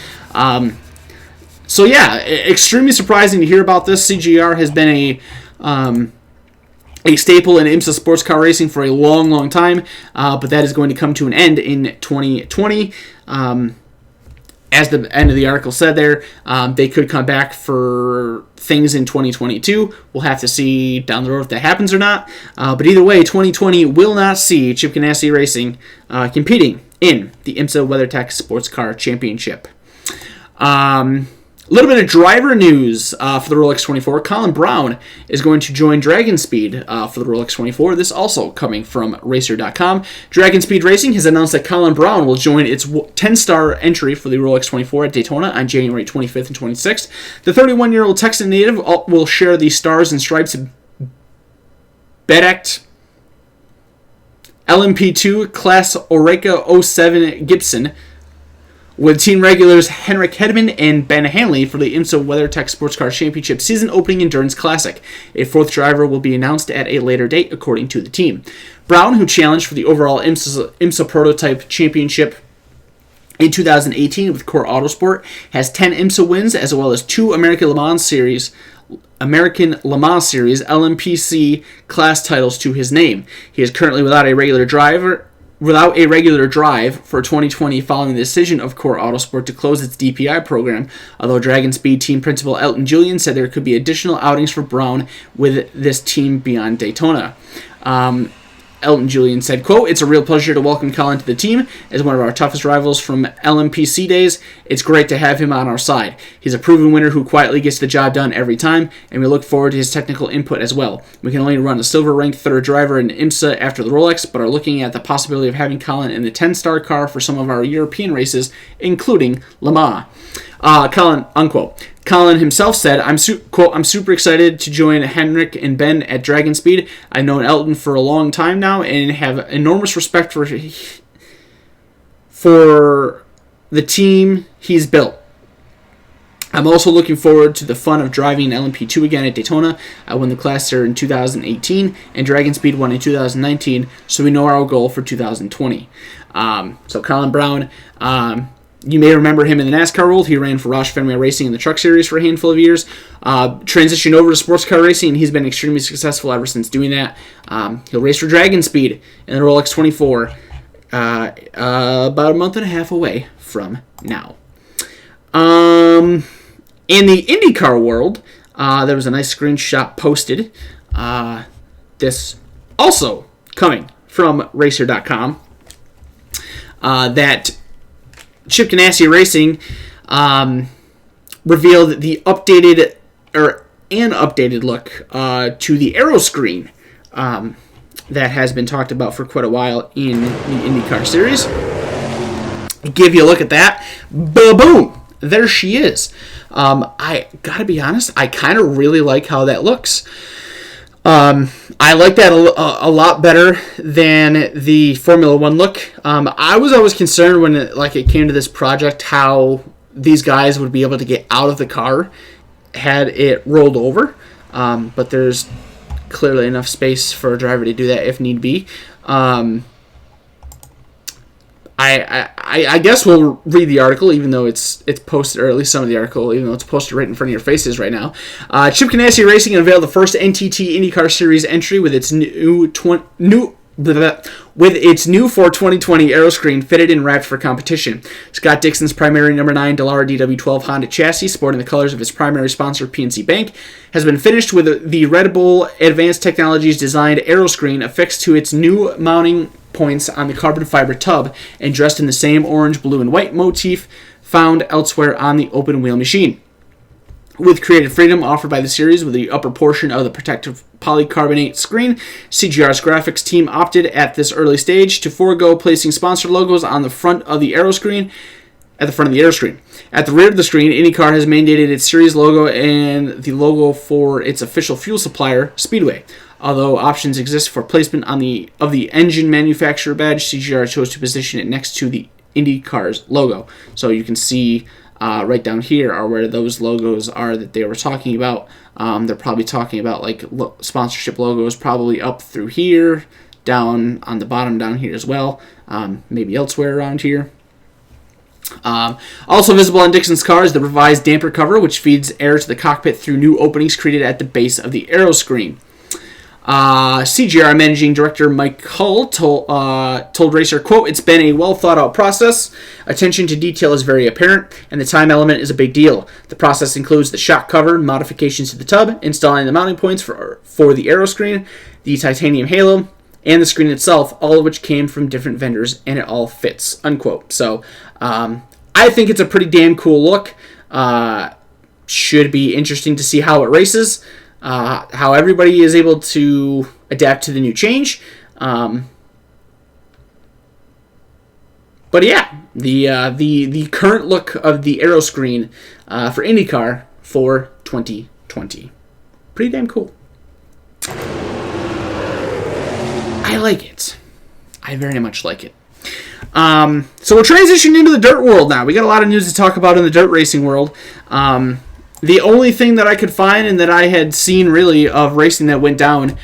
So yeah, extremely surprising to hear about this. CGR has been a staple in IMSA sports car racing for a long, long time, but that is going to come to an end in 2020. As the end of the article said there, they could come back for things in 2022. We'll have to see down the road if that happens or not. But either way, 2020 will not see Chip Ganassi Racing competing in the IMSA WeatherTech Sports Car Championship. A little bit of driver news for the Rolex 24. Colin Brown is going to join Dragon Speed for the Rolex 24. This also coming from Racer.com. Dragon Speed Racing has announced that Colin Brown will join its 10-star entry for the Rolex 24 at Daytona on January 25th and 26th. The 31-year-old Texan native will share the Stars and Stripes Bedect LMP2 Class Oreca 07 Gibson with team regulars Henrik Hedman and Ben Hanley for the IMSA WeatherTech Sports Car Championship season opening endurance classic. A fourth driver will be announced at a later date, according to the team. Brown, who challenged for the overall IMSA Prototype Championship in 2018 with Core Autosport, has 10 IMSA wins as well as 2 American Le Mans Series LMPC class titles to his name. He is currently without a regular drive for 2020 following the decision of Core Autosport to close its DPI program, although Dragon Speed team principal Elton Julian said there could be additional outings for Brown with this team beyond Daytona. Elton Julian said, quote, "It's a real pleasure to welcome Colin to the team. As one of our toughest rivals from LMPC days, it's great to have him on our side. He's a proven winner who quietly gets the job done every time, and we look forward to his technical input as well. We can only run a silver-ranked third driver in IMSA after the Rolex, but are looking at the possibility of having Colin in the 10-star car for some of our European races, including Le Mans." Colin, unquote. Colin himself said, quote, "I'm super excited to join Henrik and Ben at Dragon Speed. I've known Elton for a long time now and have enormous respect for the team he's built. I'm also looking forward to the fun of driving LMP2 again at Daytona. I won the class there in 2018, and Dragon Speed won in 2019, so we know our goal for 2020. So Colin Brown, you may remember him in the NASCAR world. He ran for Roush Fenway Racing in the Truck Series for a handful of years. Transitioned over to sports car racing, and he's been extremely successful ever since doing that. He'll race for Dragon Speed in the Rolex 24 about a month and a half away from now. In the IndyCar world, there was a nice screenshot posted. This also coming from Racer.com. That Chip Ganassi Racing revealed the updated look to the aero screen that has been talked about for quite a while in the IndyCar series. Give you a look at that. Boom! There she is. I gotta be honest, I kind of really like how that looks. I like that a lot better than the Formula One look. I was always concerned when it came to this project how these guys would be able to get out of the car had it rolled over. But there's clearly enough space for a driver to do that if need be. I guess we'll read the article, even though it's posted, or at least some of the article, even though it's posted right in front of your faces right now. Chip Ganassi Racing unveiled the first NTT IndyCar Series entry with its new 2020 aero screen fitted and wrapped for competition. Scott Dixon's primary number 9 Dallara DW12 Honda chassis, sporting the colors of its primary sponsor PNC Bank, has been finished with the Red Bull Advanced Technologies designed aero screen affixed to its new mounting points on the carbon fiber tub and dressed in the same orange, blue, and white motif found elsewhere on the open wheel machine. With creative freedom offered by the series with the upper portion of the protective polycarbonate screen, CGR's graphics team opted at this early stage to forego placing sponsor logos on the front of the aero screen. At the rear of the screen, IndyCar has mandated its series logo and the logo for its official fuel supplier, Speedway. Although options exist for placement of the engine manufacturer badge, CGR chose to position it next to the IndyCar's logo. So you can see right down here are where those logos are that they were talking about. They're probably talking about sponsorship logos probably up through here, down on the bottom down here as well, maybe elsewhere around here. Also visible on Dixon's car is the revised damper cover, which feeds air to the cockpit through new openings created at the base of the aero screen. CGR Managing Director Mike Hull told Racer, quote, "It's been a well-thought-out process. Attention to detail is very apparent, and the time element is a big deal. The process includes the shock cover, modifications to the tub, installing the mounting points for the aero screen, the titanium halo, and the screen itself, all of which came from different vendors, and it all fits," unquote. So, I think it's a pretty damn cool look. Should be interesting to see how it races. How everybody is able to adapt to the new change. But yeah, the current look of the aero screen for IndyCar for 2020. Pretty damn cool. I like it. I very much like it. So we're transitioning into the dirt world now. We got a lot of news to talk about in the dirt racing world. The only thing that I could find and that I had seen really of racing that went down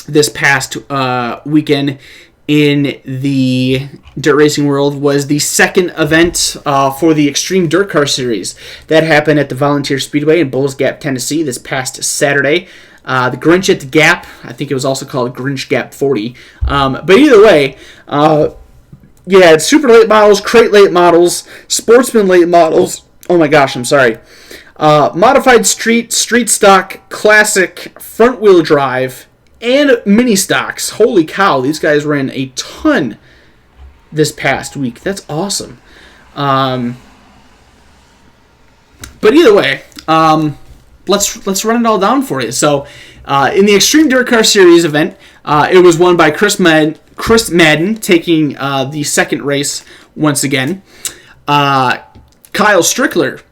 this past weekend in the dirt racing world was the second event for the Extreme Dirt Car Series that happened at the Volunteer Speedway in Bulls Gap, Tennessee this past Saturday. The Grinch at the Gap, I think it was also called Grinch Gap 40. But either way, you had super late models, crate late models, sportsman late models. Oh my gosh, I'm sorry. Modified street stock, classic, front wheel drive, and mini stocks. Holy cow, these guys ran a ton this past week. That's awesome. But either way, let's run it all down for you. So, in the Extreme Dirt Car Series event, it was won by Chris Madden, taking the second race once again. Kyle Strickler,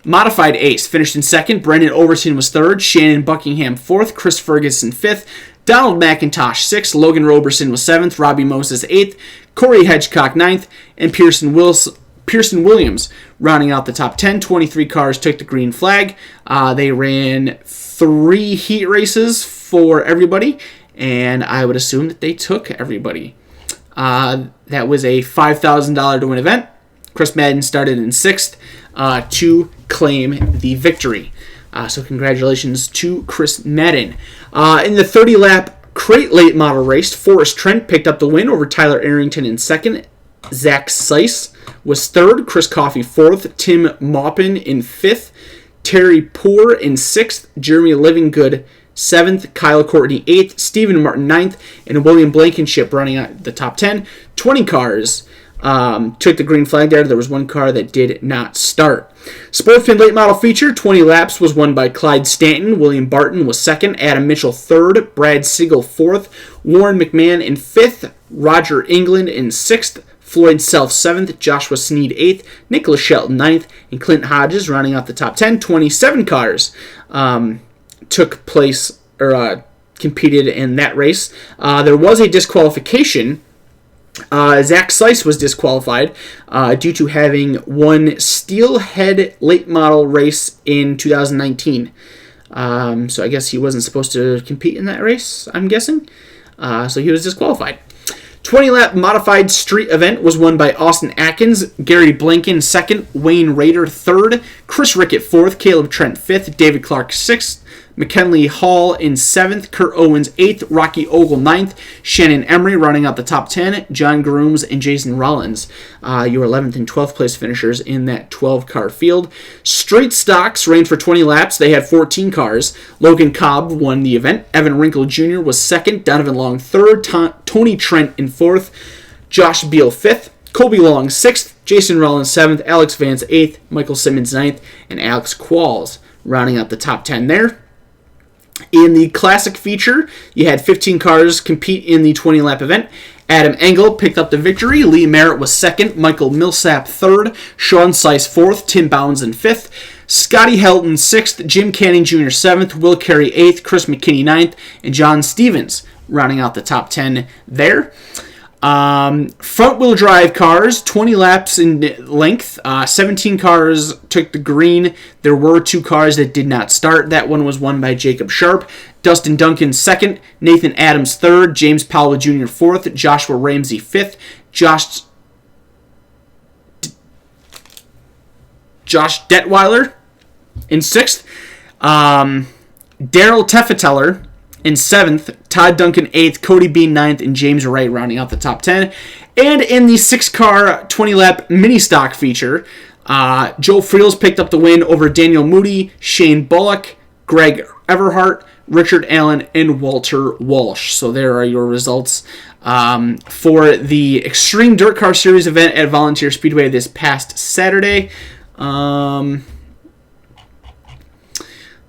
modified ace, finished in second. Brendan Overton was third. Shannon Buckingham fourth. Chris Ferguson fifth. Donald McIntosh sixth. Logan Roberson was seventh. Robbie Moses eighth. Corey Hedgecock ninth. And Pearson Williams rounding out the top 10. 23 cars took the green flag. They ran 3 heat races for everybody, and I would assume that they took everybody. That was a $5,000 to win event. Chris Madden started in 6th to claim the victory. So congratulations to Chris Madden. In the 30-lap crate late model race, Forrest Trent picked up the win over Tyler Arrington in 2nd. Zach Seiss was 3rd. Chris Coffey 4th. Tim Maupin in 5th. Terry Poor in 6th. Jeremy Livingood 7th. Kyle Courtney 8th. Stephen Martin 9th. And William Blankenship running out the top 10. 20 cars took the green flag there. There was 1 car that did not start. Sportsman late model feature, 20 laps, was won by Clyde Stanton. William Barton was 2nd. Adam Mitchell 3rd. Brad Siegel 4th. Warren McMahon in 5th. Roger England in 6th. Floyd Self 7th. Joshua Sneed 8th. Nicholas Shelton 9th. And Clint Hodges rounding out the top 10. 27 cars took place or competed in that race. There was a disqualification. Zach Seiss was disqualified due to having won Steelhead late model race in 2019. So I guess he wasn't supposed to compete in that race, I'm guessing. So he was disqualified. 20-lap modified street event was won by Austin Atkins, Gary Blanken 2nd, Wayne Rader 3rd, Chris Rickett 4th, Caleb Trent 5th, David Clark 6th, McKinley Hall in 7th, Kurt Owens 8th, Rocky Ogle 9th, Shannon Emery rounding out the top 10, John Grooms and Jason Rollins, your 11th and 12th place finishers in that 12-car field. Straight stocks ran for 20 laps. They had 14 cars. Logan Cobb won the event. Evan Wrinkle Jr. was 2nd, Donovan Long 3rd, Tony Trent in 4th, Josh Beal 5th, Colby Long 6th, Jason Rollins 7th, Alex Vance 8th, Michael Simmons 9th, and Alex Qualls rounding out the top 10 there. In the Classic feature, you had 15 cars compete in the 20-lap event. Adam Engel picked up the victory. Lee Merritt was 2nd. Michael Millsap 3rd. Sean Seiss 4th. Tim Bounds in 5th. Scotty Helton 6th. Jim Canning Jr. 7th. Will Carey 8th. Chris McKinney 9th. And John Stevens rounding out the top 10 there. Front-wheel drive cars, 20 laps in length. 17 cars took the green. There were 2 cars that did not start. That one was won by Jacob Sharp. Dustin Duncan 2nd. Nathan Adams 3rd. James Powell Jr. 4th. Joshua Ramsey 5th. Josh Detweiler in 6th. Daryl Teffeteller in 7th, Todd Duncan 8th, Cody Bean 9th, and James Wright rounding out the top 10. And in the 6-car 20-lap mini stock feature, Joe Friels picked up the win over Daniel Moody, Shane Bullock, Greg Everhart, Richard Allen, and Walter Walsh. So there are your results for the Extreme Dirt Car Series event at Volunteer Speedway this past Saturday.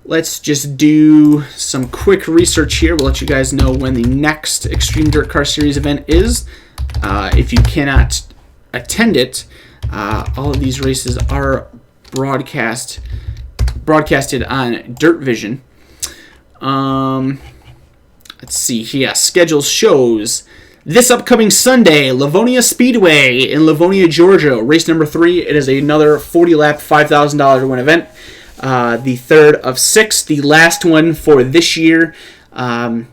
Let's just do some quick research here. We'll let you guys know when the next Extreme Dirt Car Series event is. If you cannot attend it, all of these races are broadcasted on Dirt Vision. Let's see here. Schedule shows This upcoming Sunday, Livonia Speedway in Livonia, Georgia, race number 3. It is another 40-lap, $5,000 to win event. The third of 6, the last one for this year. The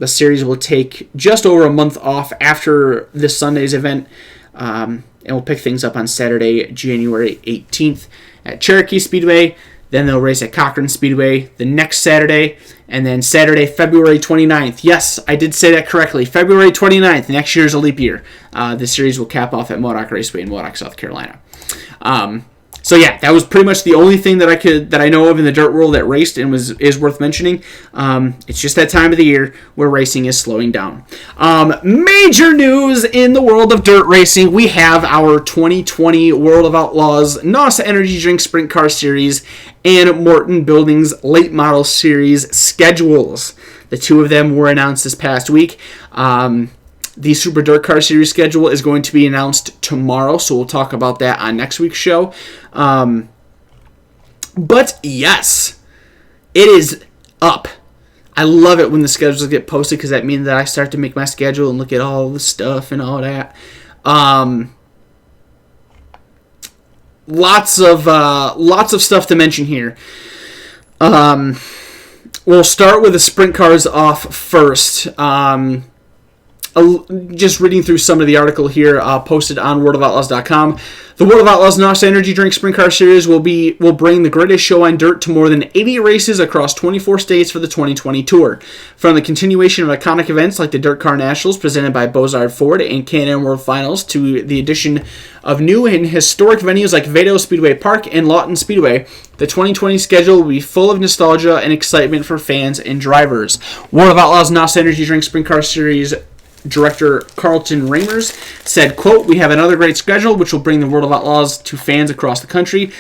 series will take just over a month off after this Sunday's event, and we'll pick things up on Saturday, January 18th at Cherokee Speedway. Then they'll race at Cochran Speedway the next Saturday, and then Saturday, February 29th. Yes, I did say that correctly. February 29th, next year's a leap year. The series will cap off at Modok Raceway in Modok, South Carolina. So yeah, that was pretty much the only thing that I know of in the dirt world that raced and is worth mentioning. It's just that time of the year where racing is slowing down. Major news in the world of dirt racing: we have our 2020 World of Outlaws NOS Energy Drink Sprint Car Series and Morton Buildings Late Model Series schedules. The two of them were announced this past week. The Super Dirt Car Series schedule is going to be announced tomorrow, so we'll talk about that on next week's show. But yes, it is up. I love it when the schedules get posted because that means that I start to make my schedule and look at all the stuff and all that. Lots of stuff to mention here. We'll start with the sprint cars off first. Just reading through some of the article here posted on worldofoutlaws.com. The World of Outlaws NOS Energy Drink Sprint Car Series will bring the greatest show on dirt to more than 80 races across 24 states for the 2020 tour. From the continuation of iconic events like the Dirt Car Nationals presented by Bozard Ford and K&N World Finals to the addition of new and historic venues like Vado Speedway Park and Lawton Speedway, the 2020 schedule will be full of nostalgia and excitement for fans and drivers. World of Outlaws NOS Energy Drink Sprint Car Series Director Carlton Ramers said, quote, "We have another great schedule which will bring the World of Outlaws to fans across the country.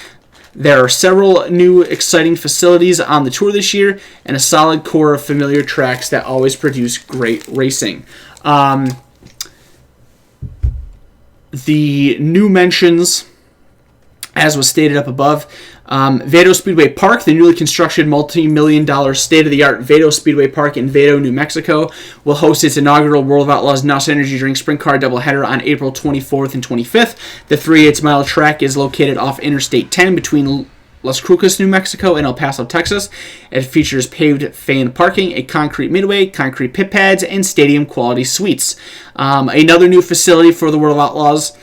There are several new exciting facilities on the tour this year and a solid core of familiar tracks that always produce great racing." The new mentions, as was stated up above, Vado Speedway Park, the newly constructed multi-million-dollar state-of-the-art Vado Speedway Park in Vado, New Mexico, will host its inaugural World of Outlaws NOS Energy Drink Sprint Car doubleheader on April 24th and 25th. The 3/8-mile track is located off Interstate 10 between Las Cruces, New Mexico, and El Paso, Texas. It features paved fan parking, a concrete midway, concrete pit pads, and stadium-quality suites. Another new facility for the World of Outlaws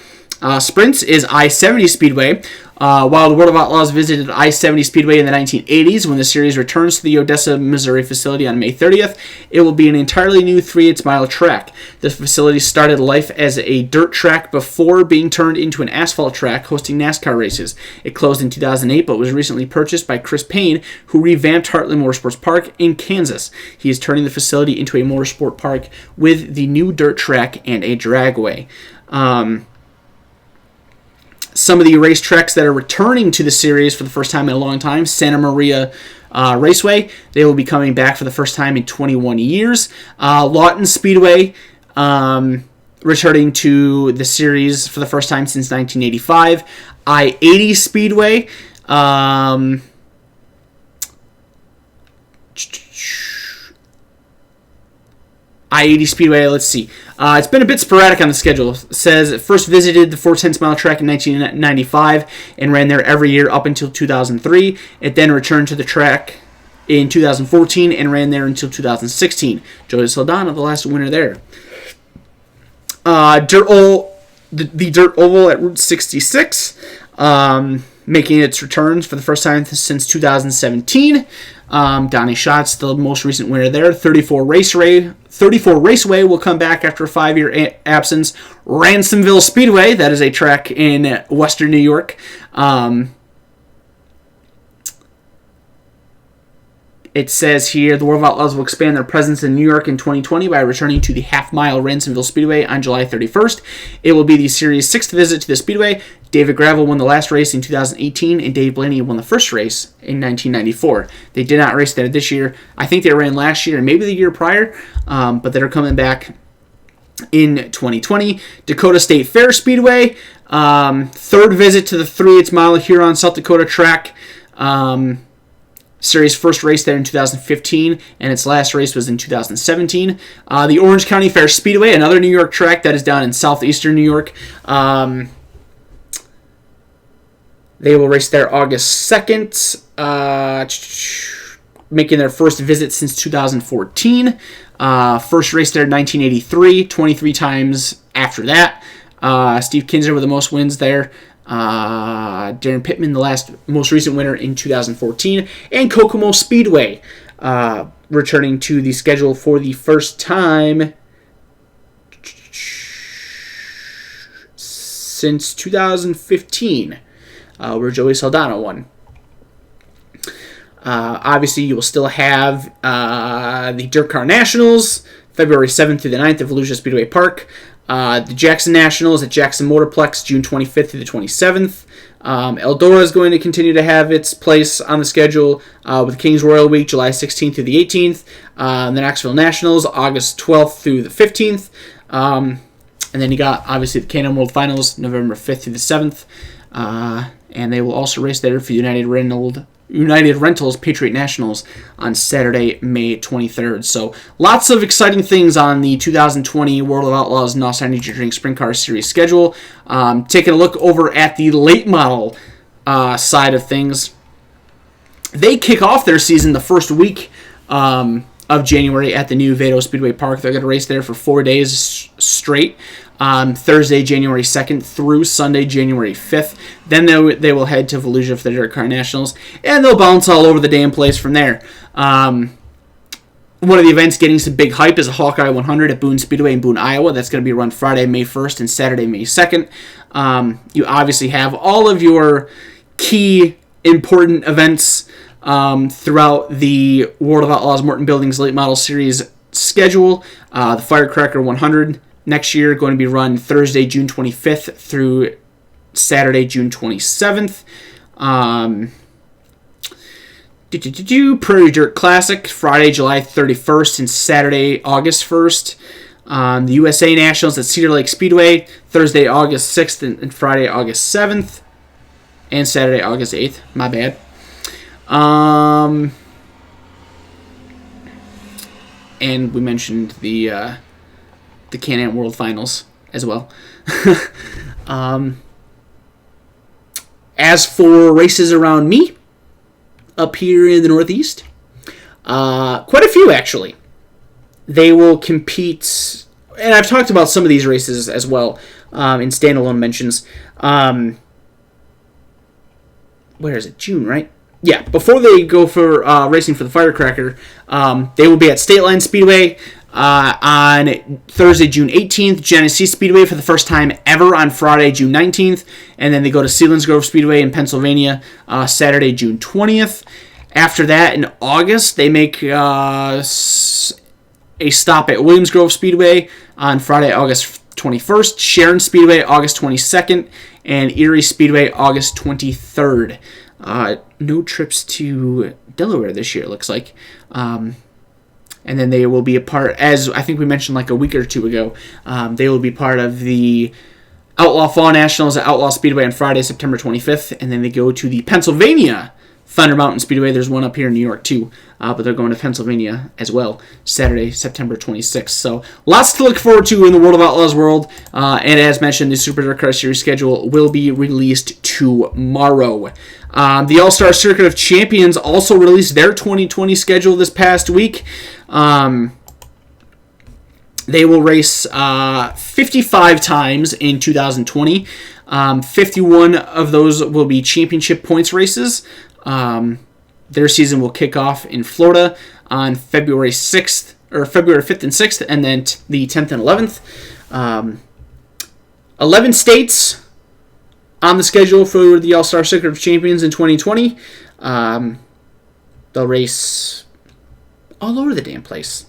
sprints is I-70 Speedway. While the World of Outlaws visited I-70 Speedway in the 1980s, when the series returns to the Odessa, Missouri facility on May 30th, it will be an entirely new 3/8-mile track. The facility started life as a dirt track before being turned into an asphalt track hosting NASCAR races. It closed in 2008 but was recently purchased by Chris Payne, who revamped Heartland Motorsports Park in Kansas. He is turning the facility into a motorsport park with the new dirt track and a dragway. Some of the racetracks that are returning to the series for the first time in a long time: Santa Maria Raceway. They will be coming back for the first time in 21 years. Lawton Speedway, returning to the series for the first time since 1985. I-80 Speedway. I-80 Speedway, let's see. It's been a bit sporadic on the schedule. It says it first visited the 4/10-mile track in 1995 and ran there every year up until 2003. It then returned to the track in 2014 and ran there until 2016. Joey Saldana, the last winner there. The Dirt Oval at Route 66, making its returns for the first time since 2017. Donnie Schatz, the most recent winner there. 34 Raceway will come back after a 5-year absence. Ransomville Speedway, that is a track in western New York. It says here, the World of Outlaws will expand their presence in New York in 2020 by returning to the half-mile Ransomville Speedway on July 31st. It will be the series' 6th visit to the Speedway. David Gravel won the last race in 2018, and Dave Blaney won the first race in 1994. They did not race there this year. I think they ran last year and maybe the year prior, but they're coming back in 2020. Dakota State Fair Speedway, 3rd visit to the 3/8-mile Huron, South Dakota track. Series first race there in 2015, and its last race was in 2017. The Orange County Fair Speedway, another New York track that is down in southeastern New York. They will race there August 2nd, making their first visit since 2014. First race there in 1983, 23 times after that. Steve Kinzer with the most wins there. Darren Pittman, the most recent winner in 2014. And Kokomo Speedway, returning to the schedule for the first time since 2015, where Joey Saldana won. Obviously, you will still have the Dirt Car Nationals, February 7th through the 9th at Volusia Speedway Park. The Jackson Nationals at Jackson Motorplex, June 25th through the 27th. Eldora is going to continue to have its place on the schedule with Kings Royal Week, July 16th through the 18th. The Knoxville Nationals, August 12th through the 15th. And then you got, obviously, the Can-Am World Finals, November 5th through the 7th. And they will also race there for United Rentals Patriot Nationals on Saturday, May 23rd. So lots of exciting things on the 2020 World of Outlaws NOS Energy Drink Sprint Car Series schedule. Taking a look over at the late model side of things, they kick off their season the first week of January at the new Vado Speedway Park. They're going to race there for 4 days straight. Thursday, January 2nd through Sunday, January 5th. Then they will head to Volusia for the Dirt Car Nationals, and they'll bounce all over the damn place from there. One of the events getting some big hype is a Hawkeye 100 at Boone Speedway in Boone, Iowa. That's going to be run Friday, May 1st and Saturday, May 2nd. You obviously have all of your key important events throughout the World of Outlaws Morton Buildings Late Model Series schedule. The Firecracker 100 next year going to be run Thursday, June 25th through Saturday, June 27th. Prairie Dirt Classic, Friday, July 31st and Saturday, August 1st. The USA Nationals at Cedar Lake Speedway, Thursday, August 6th and Friday, August 7th. And Saturday, August 8th. My bad. And we mentioned the Can-Am World Finals as well. As for races around me, up here in the Northeast, quite a few actually. They will compete, and I've talked about some of these races as well in standalone mentions. Where is it? June, right? Yeah, before they go for racing for the Firecracker, they will be at State Line Speedway on Thursday, June 18th, Genesee Speedway for the first time ever on Friday, June 19th, and then they go to Selinsgrove Speedway in Pennsylvania Saturday, June 20th. After that, in August, they make a stop at Williams Grove Speedway on Friday, August 21st, Sharon Speedway August 22nd, and Erie Speedway August 23rd. No trips to Delaware this year, it looks like. And then they will be a part, as I think we mentioned like a week or two ago, they will be part of the Outlaw Fall Nationals at Outlaw Speedway on Friday, September 25th. And then they go to the Pennsylvania Thunder Mountain Speedway. There's one up here in New York too, but they're going to Pennsylvania as well, Saturday, September 26th. So lots to look forward to in the World of Outlaws world. And as mentioned, the Super Dirt Car Series schedule will be released tomorrow. The All-Star Circuit of Champions also released their 2020 schedule this past week. They will race 55 times in 2020. 51 of those will be championship points races. Their season will kick off in Florida on February 5th and 6th, and then the 10th and 11th. 11 states on the schedule for the All-Star Circuit of Champions in 2020. They'll race all over the damn place.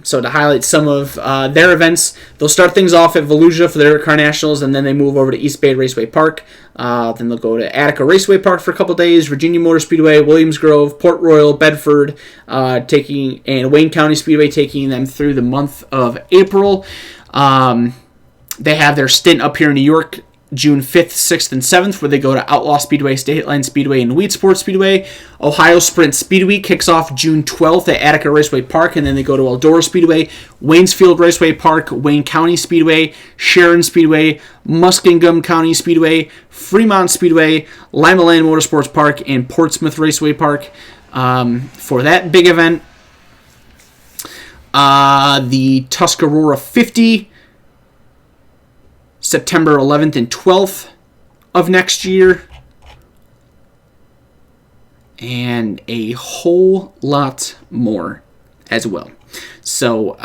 So to highlight some of their events, they'll start things off at Volusia for the Dirt Car Nationals, and then they move over to East Bay Raceway Park. Then they'll go to Attica Raceway Park for a couple days, Virginia Motor Speedway, Williams Grove, Port Royal, Bedford, and Wayne County Speedway, taking them through the month of April. They have their stint up here in New York June 5th, 6th, and 7th, where they go to Outlaw Speedway, State Line Speedway, and Weedsport Speedway. Ohio Sprint Speed Week kicks off June 12th at Attica Raceway Park, and then they go to Eldora Speedway, Waynesfield Raceway Park, Wayne County Speedway, Sharon Speedway, Muskingum County Speedway, Fremont Speedway, Lima Land Motorsports Park, and Portsmouth Raceway Park for that big event. The Tuscarora 50, September 11th and 12th of next year, and a whole lot more as well. So,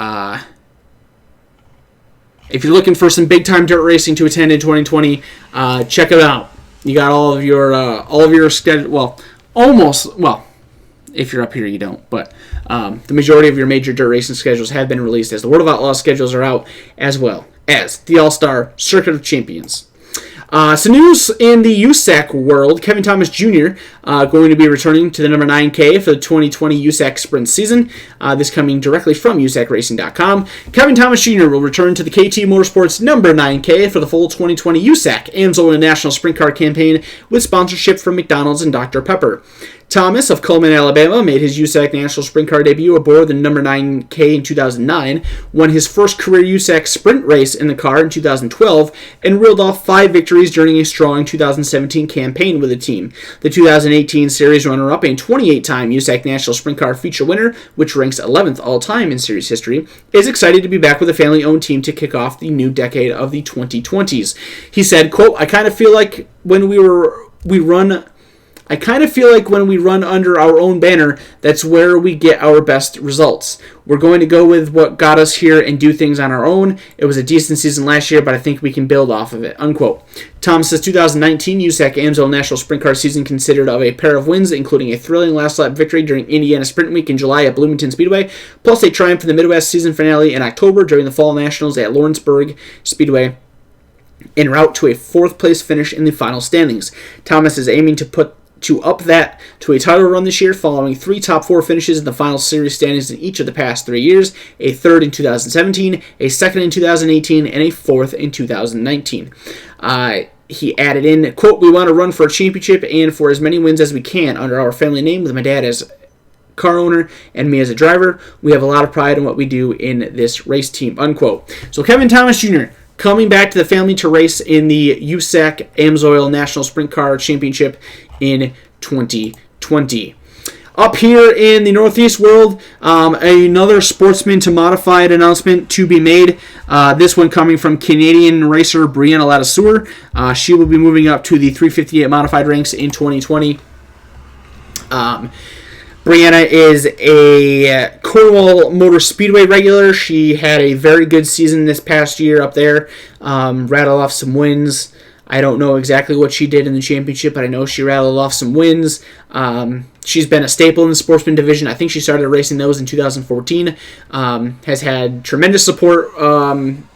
if you're looking for some big-time dirt racing to attend in 2020, check it out. You got all of your schedule. Well, almost. Well, if you're up here, you don't. But the majority of your major dirt racing schedules have been released, as the World of Outlaws schedules are out, as well as the All-Star Circuit of Champions. Some news in the USAC world. Kevin Thomas Jr. Going to be returning to the number 9K for the 2020 USAC Sprint season. This coming directly from USACRacing.com. Kevin Thomas Jr. will return to the KT Motorsports number 9K for the full 2020 USAC AMSOIL National Sprint Car campaign with sponsorship from McDonald's and Dr. Pepper. Thomas of Cullman, Alabama, made his USAC National Sprint Car debut aboard the number 9K in 2009, won his first career USAC Sprint race in the car in 2012, and reeled off 5 victories during a strong 2017 campaign with the team. The 2018 series runner-up and 28-time USAC National Sprint Car feature winner, which ranks 11th all-time in series history, is excited to be back with a family-owned team to kick off the new decade of the 2020s. He said, quote, I kind of feel like when we run under our own banner, that's where we get our best results. We're going to go with what got us here and do things on our own. It was a decent season last year, but I think we can build off of it, unquote. Thomas's 2019 USAC AMSOIL National Sprint Car season consisted of a pair of wins, including a thrilling last-lap victory during Indiana Sprint Week in July at Bloomington Speedway, plus a triumph in the Midwest season finale in October during the Fall Nationals at Lawrenceburg Speedway, en route to a 4th-place finish in the final standings. Thomas is aiming to up that to a title run this year, following 3 top 4 finishes in the final series standings in each of the past 3 years, a 3rd in 2017, a 2nd in 2018, and a 4th in 2019. He added in, quote, we want to run for a championship and for as many wins as we can under our family name, with my dad as car owner and me as a driver. We have a lot of pride in what we do in this race team, unquote. So Kevin Thomas Jr. coming back to the family to race in the USAC AMSOIL National Sprint Car Championship in 2020. Up here in the Northeast world, another sportsman to modified announcement to be made. This one coming from Canadian racer Brianna Ladouceur. She will be moving up to the 358 modified ranks in 2020. Brianna is a Cornwall Motor Speedway regular. She had a very good season this past year up there. Rattled off some wins. I don't know exactly what she did in the championship, but I know she rattled off some wins. She's been a staple in the sportsman division. I think she started racing those in 2014. Has had tremendous support from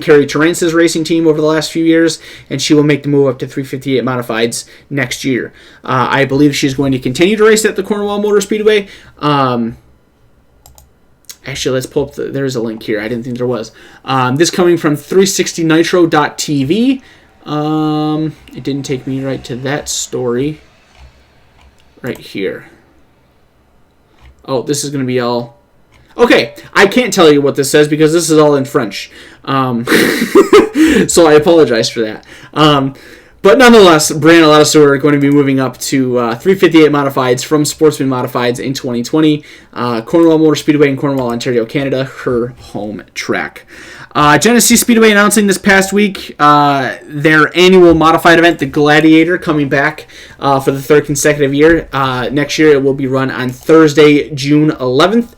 Kerry Terrance's racing team over the last few years, and she will make the move up to 358 modifieds next year. I believe she's going to continue to race at the Cornwall Motor Speedway. Actually, let's pull up there's a link here. I didn't think there was. This coming from 360nitro.tv. It didn't take me right to that story right here. Oh, this is going to be all... Okay, I can't tell you what this says because this is all in French. So I apologize for that. But nonetheless, Brianna Ladouceur are going to be moving up to 358 modifieds from Sportsman Modifieds in 2020. Cornwall Motor Speedway in Cornwall, Ontario, Canada, her home track. Genesee Speedway announcing this past week their annual modified event, the Gladiator, coming back for the 3rd consecutive year. Next year it will be run on Thursday, June 11th.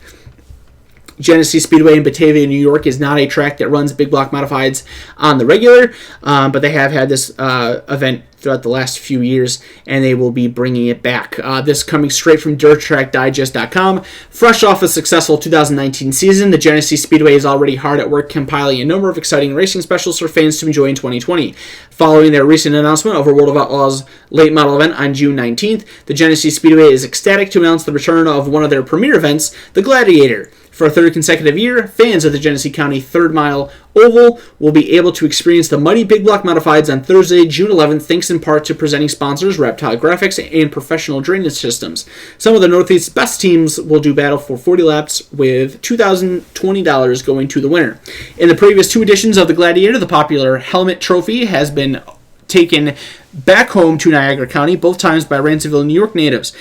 Genesee Speedway in Batavia, New York is not a track that runs big block modifieds on the regular, but they have had this event throughout the last few years, and they will be bringing it back. This coming straight from DirtTrackDigest.com. Fresh off a successful 2019 season, the Genesee Speedway is already hard at work compiling a number of exciting racing specials for fans to enjoy in 2020. Following their recent announcement of a World of Outlaws late model event on June 19th, the Genesee Speedway is ecstatic to announce the return of one of their premier events, the Gladiator. For a 3rd consecutive year, fans of the Genesee County 3rd Mile Oval will be able to experience the mighty Big Block Modifieds on Thursday, June 11th, thanks in part to presenting sponsors Reptile Graphics and Professional Drainage Systems. Some of the Northeast's best teams will do battle for 40 laps, with $2,020 going to the winner. In the previous 2 editions of the Gladiator, the popular Helmet Trophy has been taken back home to Niagara County, both times by Ransomville, New York natives.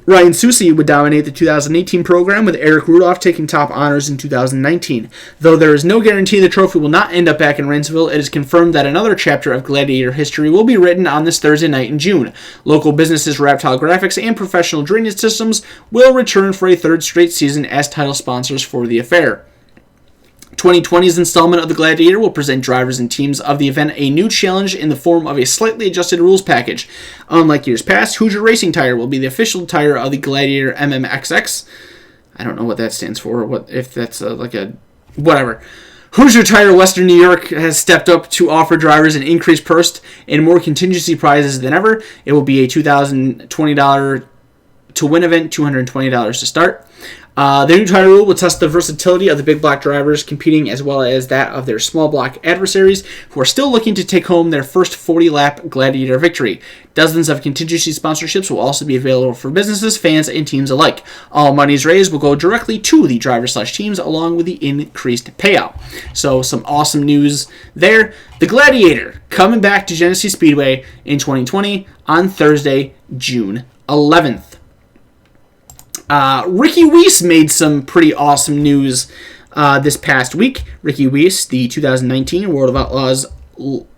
Ryan Susi would dominate the 2018 program, with Eric Rudolph taking top honors in 2019. Though there is no guarantee the trophy will not end up back in Ransomville, it is confirmed that another chapter of Gladiator history will be written on this Thursday night in June. Local businesses Reptile Graphics and Professional Drainage Systems will return for a 3rd straight season as title sponsors for the affair. 2020's installment of the Gladiator will present drivers and teams of the event a new challenge in the form of a slightly adjusted rules package. Unlike years past, Hoosier Racing Tire will be the official tire of the Gladiator MMXX. I don't know what that stands for, if that's whatever. Hoosier Tire Western New York has stepped up to offer drivers an increased purse and more contingency prizes than ever. It will be a $2,020 to win event, $220 to start. The new tire rule will test the versatility of the big block drivers competing, as well as that of their small block adversaries who are still looking to take home their first 40-lap Gladiator victory. Dozens of contingency sponsorships will also be available for businesses, fans, and teams alike. All monies raised will go directly to the drivers/teams, along with the increased payout. So some awesome news there. The Gladiator coming back to Genesee Speedway in 2020 on Thursday, June 11th. Ricky Weiss made some pretty awesome news this past week. Ricky Weiss, the 2019 World of Outlaws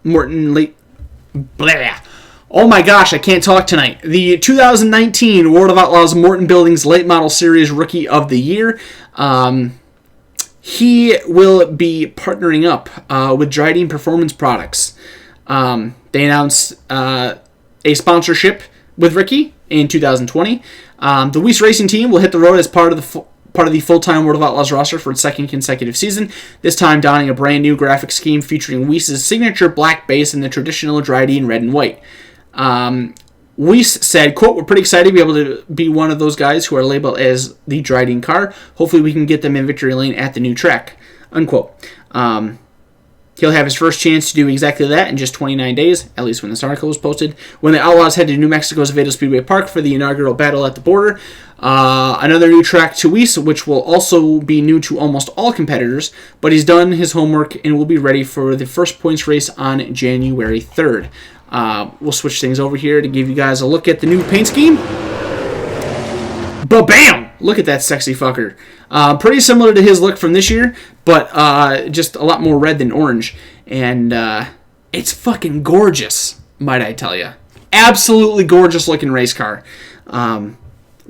Morton late... Blah. Oh my gosh, I can't talk tonight. The 2019 World of Outlaws Morton Buildings Late Model Series Rookie of the Year. He will be partnering up with Dryden Performance Products. They announced a sponsorship with Ricky in 2020. The Weiss Racing Team will hit the road as part of the full-time World of Outlaws roster for its 2nd consecutive season, this time donning a brand new graphic scheme featuring Weiss's signature black base and the traditional Dryden red and white. Weiss said, quote, "We're pretty excited to be able to be one of those guys who are labeled as the Dryden car. Hopefully we can get them in victory lane at the new track," unquote. He'll have his first chance to do exactly that in just 29 days, at least when this article was posted, when the Outlaws head to New Mexico's Vado Speedway Park for the inaugural battle at the border. Another new track to Weiss, which will also be new to almost all competitors, but he's done his homework and will be ready for the first points race on January 3rd. We'll switch things over here to give you guys a look at the new paint scheme. Ba-bam! Look at that sexy fucker. Pretty similar to his look from this year, but just a lot more red than orange. And it's fucking gorgeous, might I tell you. Absolutely gorgeous looking race car.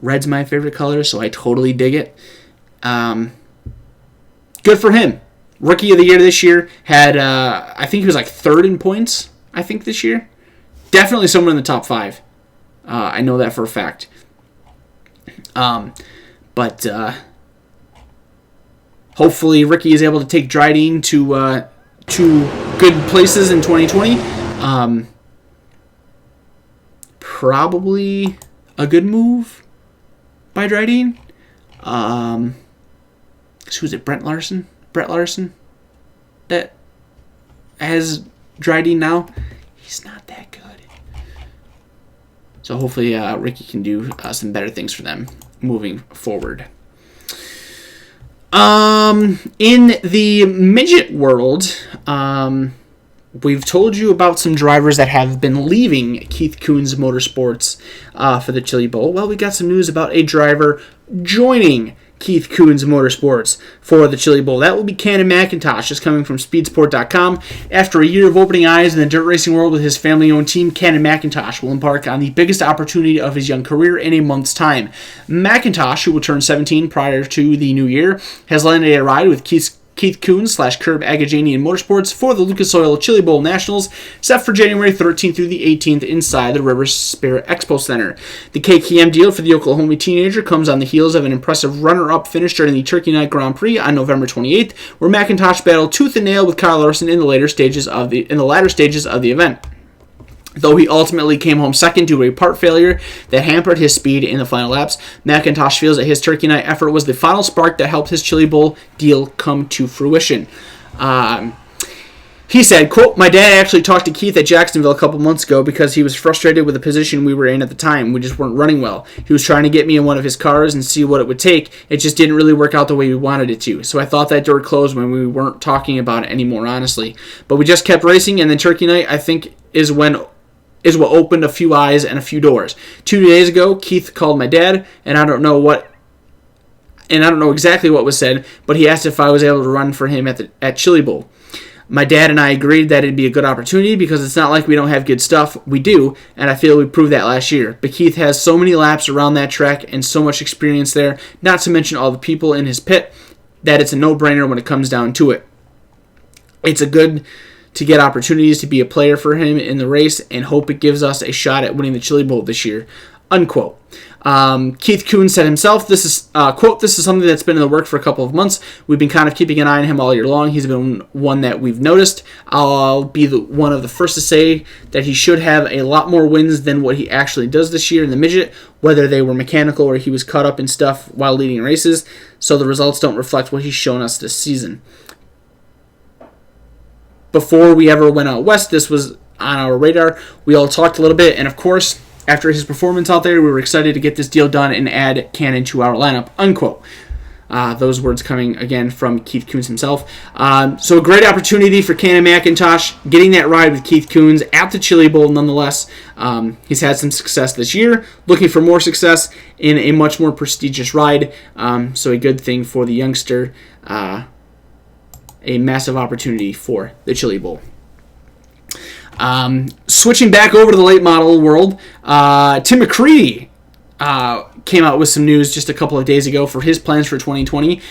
Red's my favorite color, so I totally dig it. Good for him. Rookie of the Year this year. Had, I think he was like 3rd in points, I think, this year. Definitely someone in the top 5. I know that for a fact. But hopefully Ricky is able to take Dryden to good places in 2020. Probably a good move by Dryden. Who's it? Brett Larson that has Dryden now. He's not that good. So hopefully Ricky can do some better things for them moving forward. In the midget world, we've told you about some drivers that have been leaving Keith Kunz Motorsports for the Chili Bowl. Well, we got some news about a driver joining Keith Kunz Motorsports for the Chili Bowl. That will be Cannon McIntosh, just coming from Speedsport.com. After a year of opening eyes in the dirt racing world with his family-owned team, Cannon McIntosh will embark on the biggest opportunity of his young career in a month's time. McIntosh, who will turn 17 prior to the new year, has landed a ride with Keith Kunz / Curb Agajanian Motorsports for the Lucas Oil Chili Bowl Nationals, set for January 13th through the 18th inside the River Spirit Expo Center. The KKM deal for the Oklahoma teenager comes on the heels of an impressive runner-up finish during the Turkey Night Grand Prix on November 28th, where McIntosh battled tooth and nail with Kyle Larson in the latter stages of the event. Though he ultimately came home second due to a part failure that hampered his speed in the final laps, McIntosh feels that his Turkey Night effort was the final spark that helped his Chili Bowl deal come to fruition. He said, quote, "My dad actually talked to Keith at Jacksonville a couple months ago because he was frustrated with the position we were in at the time. We just weren't running well. He was trying to get me in one of his cars and see what it would take. It just didn't really work out the way we wanted it to. So I thought that door closed when we weren't talking about it anymore, honestly. But we just kept racing, and then Turkey Night, I think, is what opened a few eyes and a few doors. 2 days ago, Keith called my dad, and I don't know exactly what was said, but he asked if I was able to run for him at Chili Bowl. My dad and I agreed that it'd be a good opportunity because it's not like we don't have good stuff. We do, and I feel we proved that last year. But Keith has so many laps around that track and so much experience there, not to mention all the people in his pit, that it's a no-brainer when it comes down to it. It's a good to get opportunities to be a player for him in the race and hope it gives us a shot at winning the Chili Bowl this year." Unquote. Keith Kuhn said himself, "This is quote, this is something that's been in the work for a couple of months. We've been kind of keeping an eye on him all year long. He's been one that we've noticed. I'll be one of the first to say that he should have a lot more wins than what he actually does this year in the midget, whether they were mechanical or he was caught up in stuff while leading races, so the results don't reflect what he's shown us this season. Before we ever went out west, this was on our radar. We all talked a little bit, and of course, after his performance out there, we were excited to get this deal done and add Cannon to our lineup," unquote. Those words coming again from Keith Kunz himself. So a great opportunity for Cannon McIntosh, getting that ride with Keith Kunz at the Chili Bowl nonetheless. He's had some success this year, looking for more success in a much more prestigious ride. So a good thing for the youngster, a massive opportunity for the Chili Bowl. Switching back over to the late model world, Tim McCreadie came out with some news just a couple of days ago for his plans for 2020.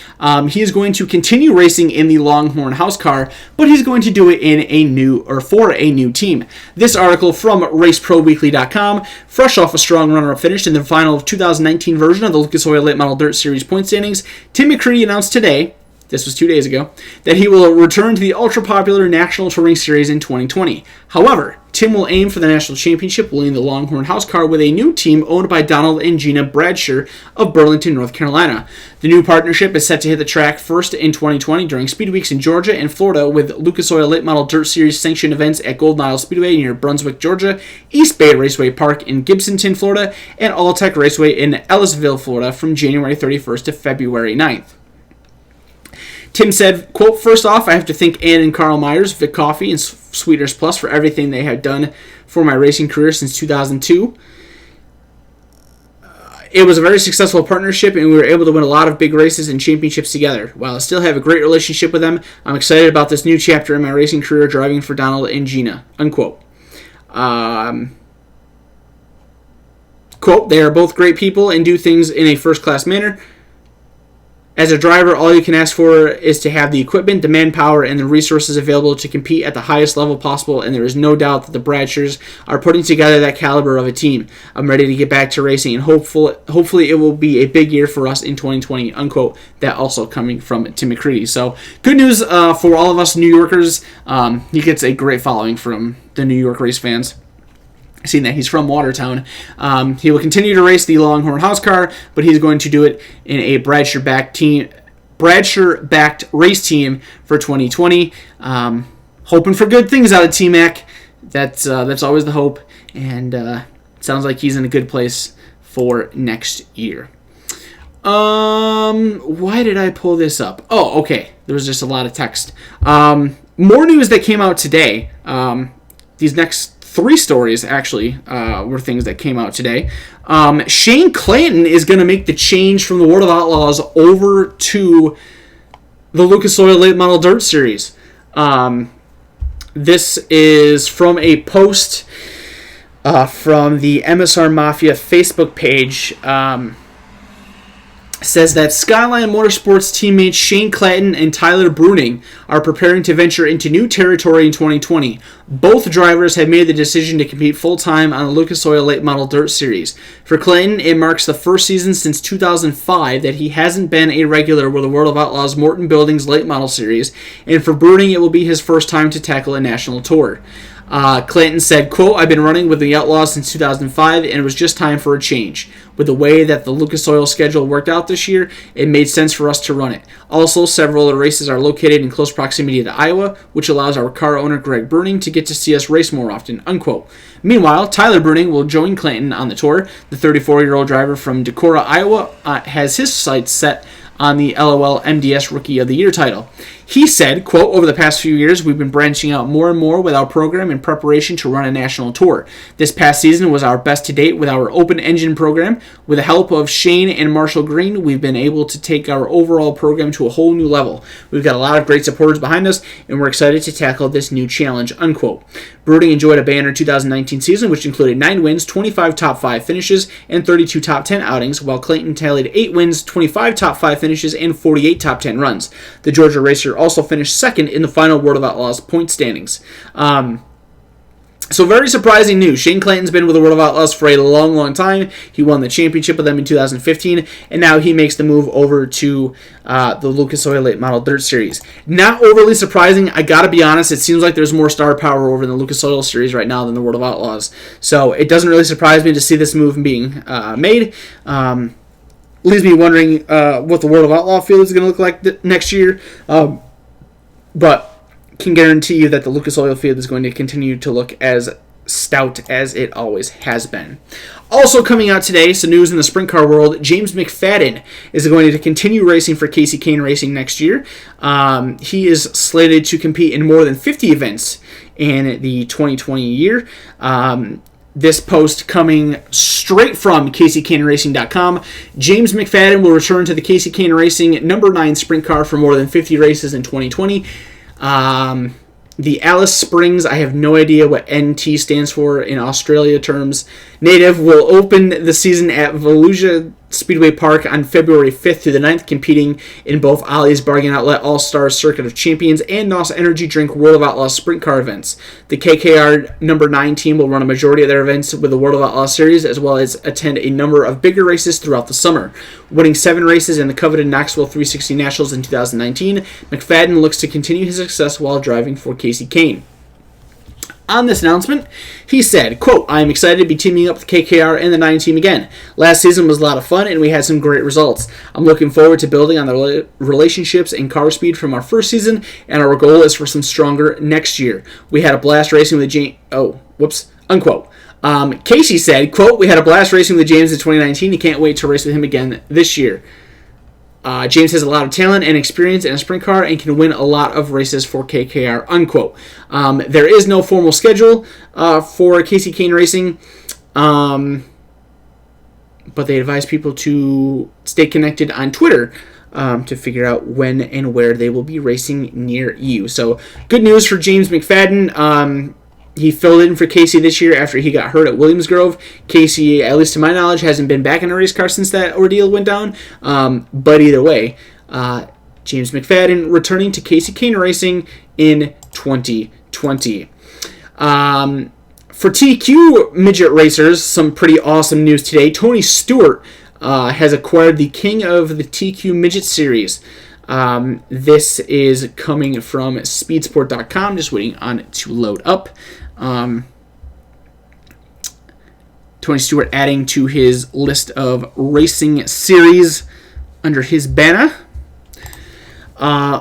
He is going to continue racing in the Longhorn House Car, but he's going to do it for a new team. This article from RaceProWeekly.com, fresh off a strong runner-up finish in the final 2019 version of the Lucas Oil Late Model Dirt Series point standings, Tim McCreadie announced today, this was 2 days ago, that he will return to the ultra-popular National Touring Series in 2020. However, Tim will aim for the national championship, winning the Longhorn House Car with a new team owned by Donald and Gina Bradsher of Burlington, North Carolina. The new partnership is set to hit the track first in 2020 during Speed Weeks in Georgia and Florida, with Lucas Oil Late Model Dirt Series sanctioned events at Golden Isle Speedway near Brunswick, Georgia, East Bay Raceway Park in Gibsonton, Florida, and All-Tech Raceway in Ellisville, Florida from January 31st to February 9th. Tim said, quote, "First off, I have to thank Ann and Carl Myers, Vic Coffee, and Sweeters Plus for everything they have done for my racing career since 2002. It was a very successful partnership, and we were able to win a lot of big races and championships together. While I still have a great relationship with them, I'm excited about this new chapter in my racing career driving for Donald and Gina," unquote. Quote, "They are both great people and do things in a first-class manner. As a driver, all you can ask for is to have the equipment, the manpower, and the resources available to compete at the highest level possible, and there is no doubt that the Bradshers are putting together that caliber of a team. I'm ready to get back to racing, and hopefully it will be a big year for us in 2020, unquote. That also coming from Tim McCreadie. So good news for all of us New Yorkers. He gets a great following from the New York race fans. Seeing that he's from Watertown. He will continue to race the Longhorn House Car, but he's going to do it in a Bradsher-backed race team for 2020. Hoping for good things out of T-Mac. That's always the hope, and sounds like he's in a good place for next year. Why did I pull this up? Oh, okay. There was just a lot of text. More news that came out today. These next 3 stories, actually, were things that came out today. Shane Clanton is going to make the change from the World of Outlaws over to the Lucas Oil Late Model Dirt Series. This is from a post from the MSR Mafia Facebook page. Says that Skyline Motorsports teammates Shane Clanton and Tyler Bruning are preparing to venture into new territory in 2020. Both drivers have made the decision to compete full-time on the Lucas Oil Late Model Dirt Series. For Clanton, it marks the first season since 2005 that he hasn't been a regular with the World of Outlaws Morton Buildings Late Model Series, and for Bruning, it will be his first time to tackle a national tour. Clanton said, quote, "I've been running with the Outlaws since 2005, and it was just time for a change. With the way that the Lucas Oil schedule worked out this year, it made sense for us to run it. Also, several of the races are located in close proximity to Iowa, which allows our car owner Greg Bruning to get to see us race more often," unquote. Meanwhile, Tyler Bruning will join Clanton on the tour. The 34-year-old driver from Decorah, Iowa, has his sights set on the LOL MDS Rookie of the Year title. He said, quote, "Over the past few years, we've been branching out more and more with our program in preparation to run a national tour. This past season was our best to date with our open engine program. With the help of Shane and Marshall Green, we've been able to take our overall program to a whole new level. We've got a lot of great supporters behind us, and we're excited to tackle this new challenge," unquote. Bruning enjoyed a banner 2019 season, which included 9 wins, 25 top 5 finishes, and 32 top 10 outings, while Clanton tallied 8 wins, 25 top 5 finishes, and 48 top 10 runs. The Georgia racer also finished second in the final World of Outlaws point standings. So very surprising news. Shane Clanton's been with the World of Outlaws for a long, long time. He won the championship with them in 2015, and now he makes the move over to the Lucas Oil Late Model Dirt Series. Not overly surprising. I gotta be honest, it seems like there's more star power over in the Lucas Oil Series right now than the World of Outlaws. So it doesn't really surprise me to see this move being made. Leaves me wondering what the World of Outlaw field is going to look like next year. But can guarantee you that the Lucas Oil field is going to continue to look as stout as it always has been. Also coming out today, some news in the sprint car world. James Mcfadden is going to continue racing for Casey Kane Racing next year. He is slated to compete in more than 50 events in the 2020 year. This post coming straight from CaseyCaneRacing.com. James Mcfadden will return to the Casey Kane Racing number 9 sprint car for more than 50 races in 2020. The Alice Springs, I have no idea what NT stands for in Australia terms. Native will open the season at Volusia Speedway Park on February 5th through the 9th, competing in both Ollie's Bargain Outlet All-Star Circuit of Champions and NOS Energy Drink World of Outlaws sprint car events. The KKR number 9 team will run a majority of their events with the World of Outlaws series, as well as attend a number of bigger races throughout the summer. Winning 7 races in the coveted Knoxville 360 Nationals in 2019, McFadden looks to continue his success while driving for Casey Kane. On this announcement, he said, quote, "I am excited to be teaming up with KKR and the 9 team again. Last season was a lot of fun and we had some great results. I'm looking forward to building on the relationships and car speed from our first season, and our goal is for some stronger next year. We had a blast racing with unquote. Casey said, quote, "We had a blast racing with James in 2019. He can't wait to race with him again this year. James has a lot of talent and experience in a sprint car and can win a lot of races for KKR," unquote. There is no formal schedule for Casey Kane Racing, but they advise people to stay connected on Twitter to figure out when and where they will be racing near you. So good news for James McFadden. He filled in for Casey this year after he got hurt at Williams Grove. Casey, at least to my knowledge, hasn't been back in a race car since that ordeal went down. But either way, James McFadden returning to Casey Kane Racing in 2020. For TQ midget racers, some pretty awesome news today. Tony Stewart has acquired the King of the TQ Midget Series. This is coming from speedsport.com, just waiting on it to load up. Tony Stewart adding to his list of racing series under his banner.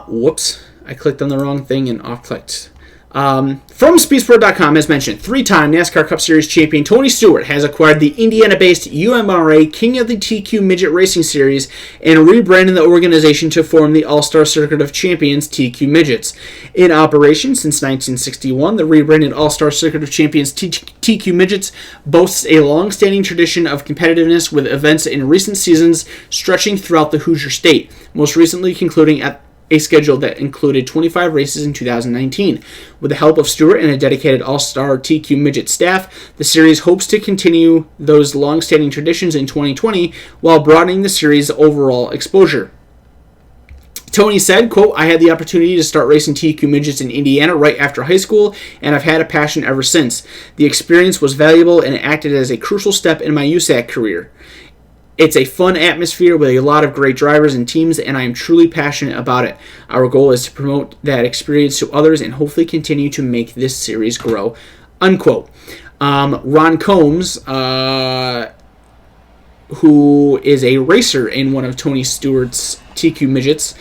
Whoops, I clicked on the wrong thing and off-clicked. From Speedsport.com, as mentioned, 3-time NASCAR Cup Series champion Tony Stewart has acquired the Indiana-based UMRA King of the TQ Midget Racing Series and rebranded the organization to form the All-Star Circuit of Champions TQ Midgets. In operation since 1961, the rebranded All-Star Circuit of Champions TQ Midgets boasts a long-standing tradition of competitiveness with events in recent seasons stretching throughout the Hoosier State, most recently concluding at a schedule that included 25 races in 2019. With the help of Stewart and a dedicated all-star TQ Midget staff, the series hopes to continue those long-standing traditions in 2020 while broadening the series' overall exposure. Tony said, quote, "I had the opportunity to start racing TQ Midgets in Indiana right after high school, and I've had a passion ever since. The experience was valuable and it acted as a crucial step in my USAC career. It's a fun atmosphere with a lot of great drivers and teams, and I am truly passionate about it. Our goal is to promote that experience to others and hopefully continue to make this series grow." Unquote. Ron Combs, who is a racer in one of Tony Stewart's TQ midgets,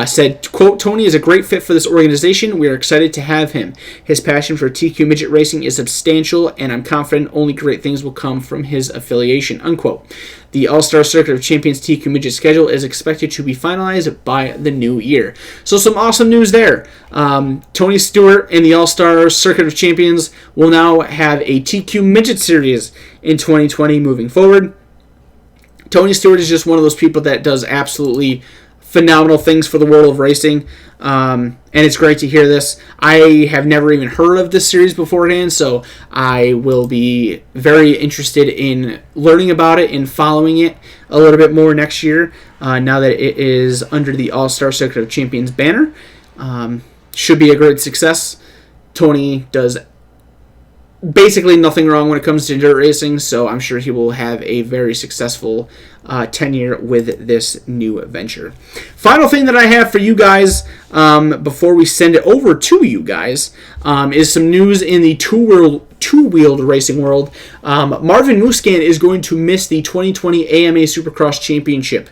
said, quote, "Tony is a great fit for this organization. We are excited to have him. His passion for TQ midget racing is substantial, and I'm confident only great things will come from his affiliation," unquote. The All-Star Circuit of Champions TQ midget schedule is expected to be finalized by the new year. So some awesome news there. Tony Stewart and the All-Star Circuit of Champions will now have a TQ midget series in 2020 moving forward. Tony Stewart is just one of those people that does absolutely phenomenal things for the world of racing, and it's great to hear this. I have never even heard of this series beforehand, so I will be very interested in learning about it and following it a little bit more next year, now that it is under the All-Star Circuit of Champions banner. Should be a great success. Tony does basically nothing wrong when it comes to dirt racing, so I'm sure he will have a very successful tenure with this new venture. Final thing that I have for you guys before we send it over to you guys is some news in the two-wheeled racing world. Marvin Musquin is going to miss the 2020 AMA Supercross Championship.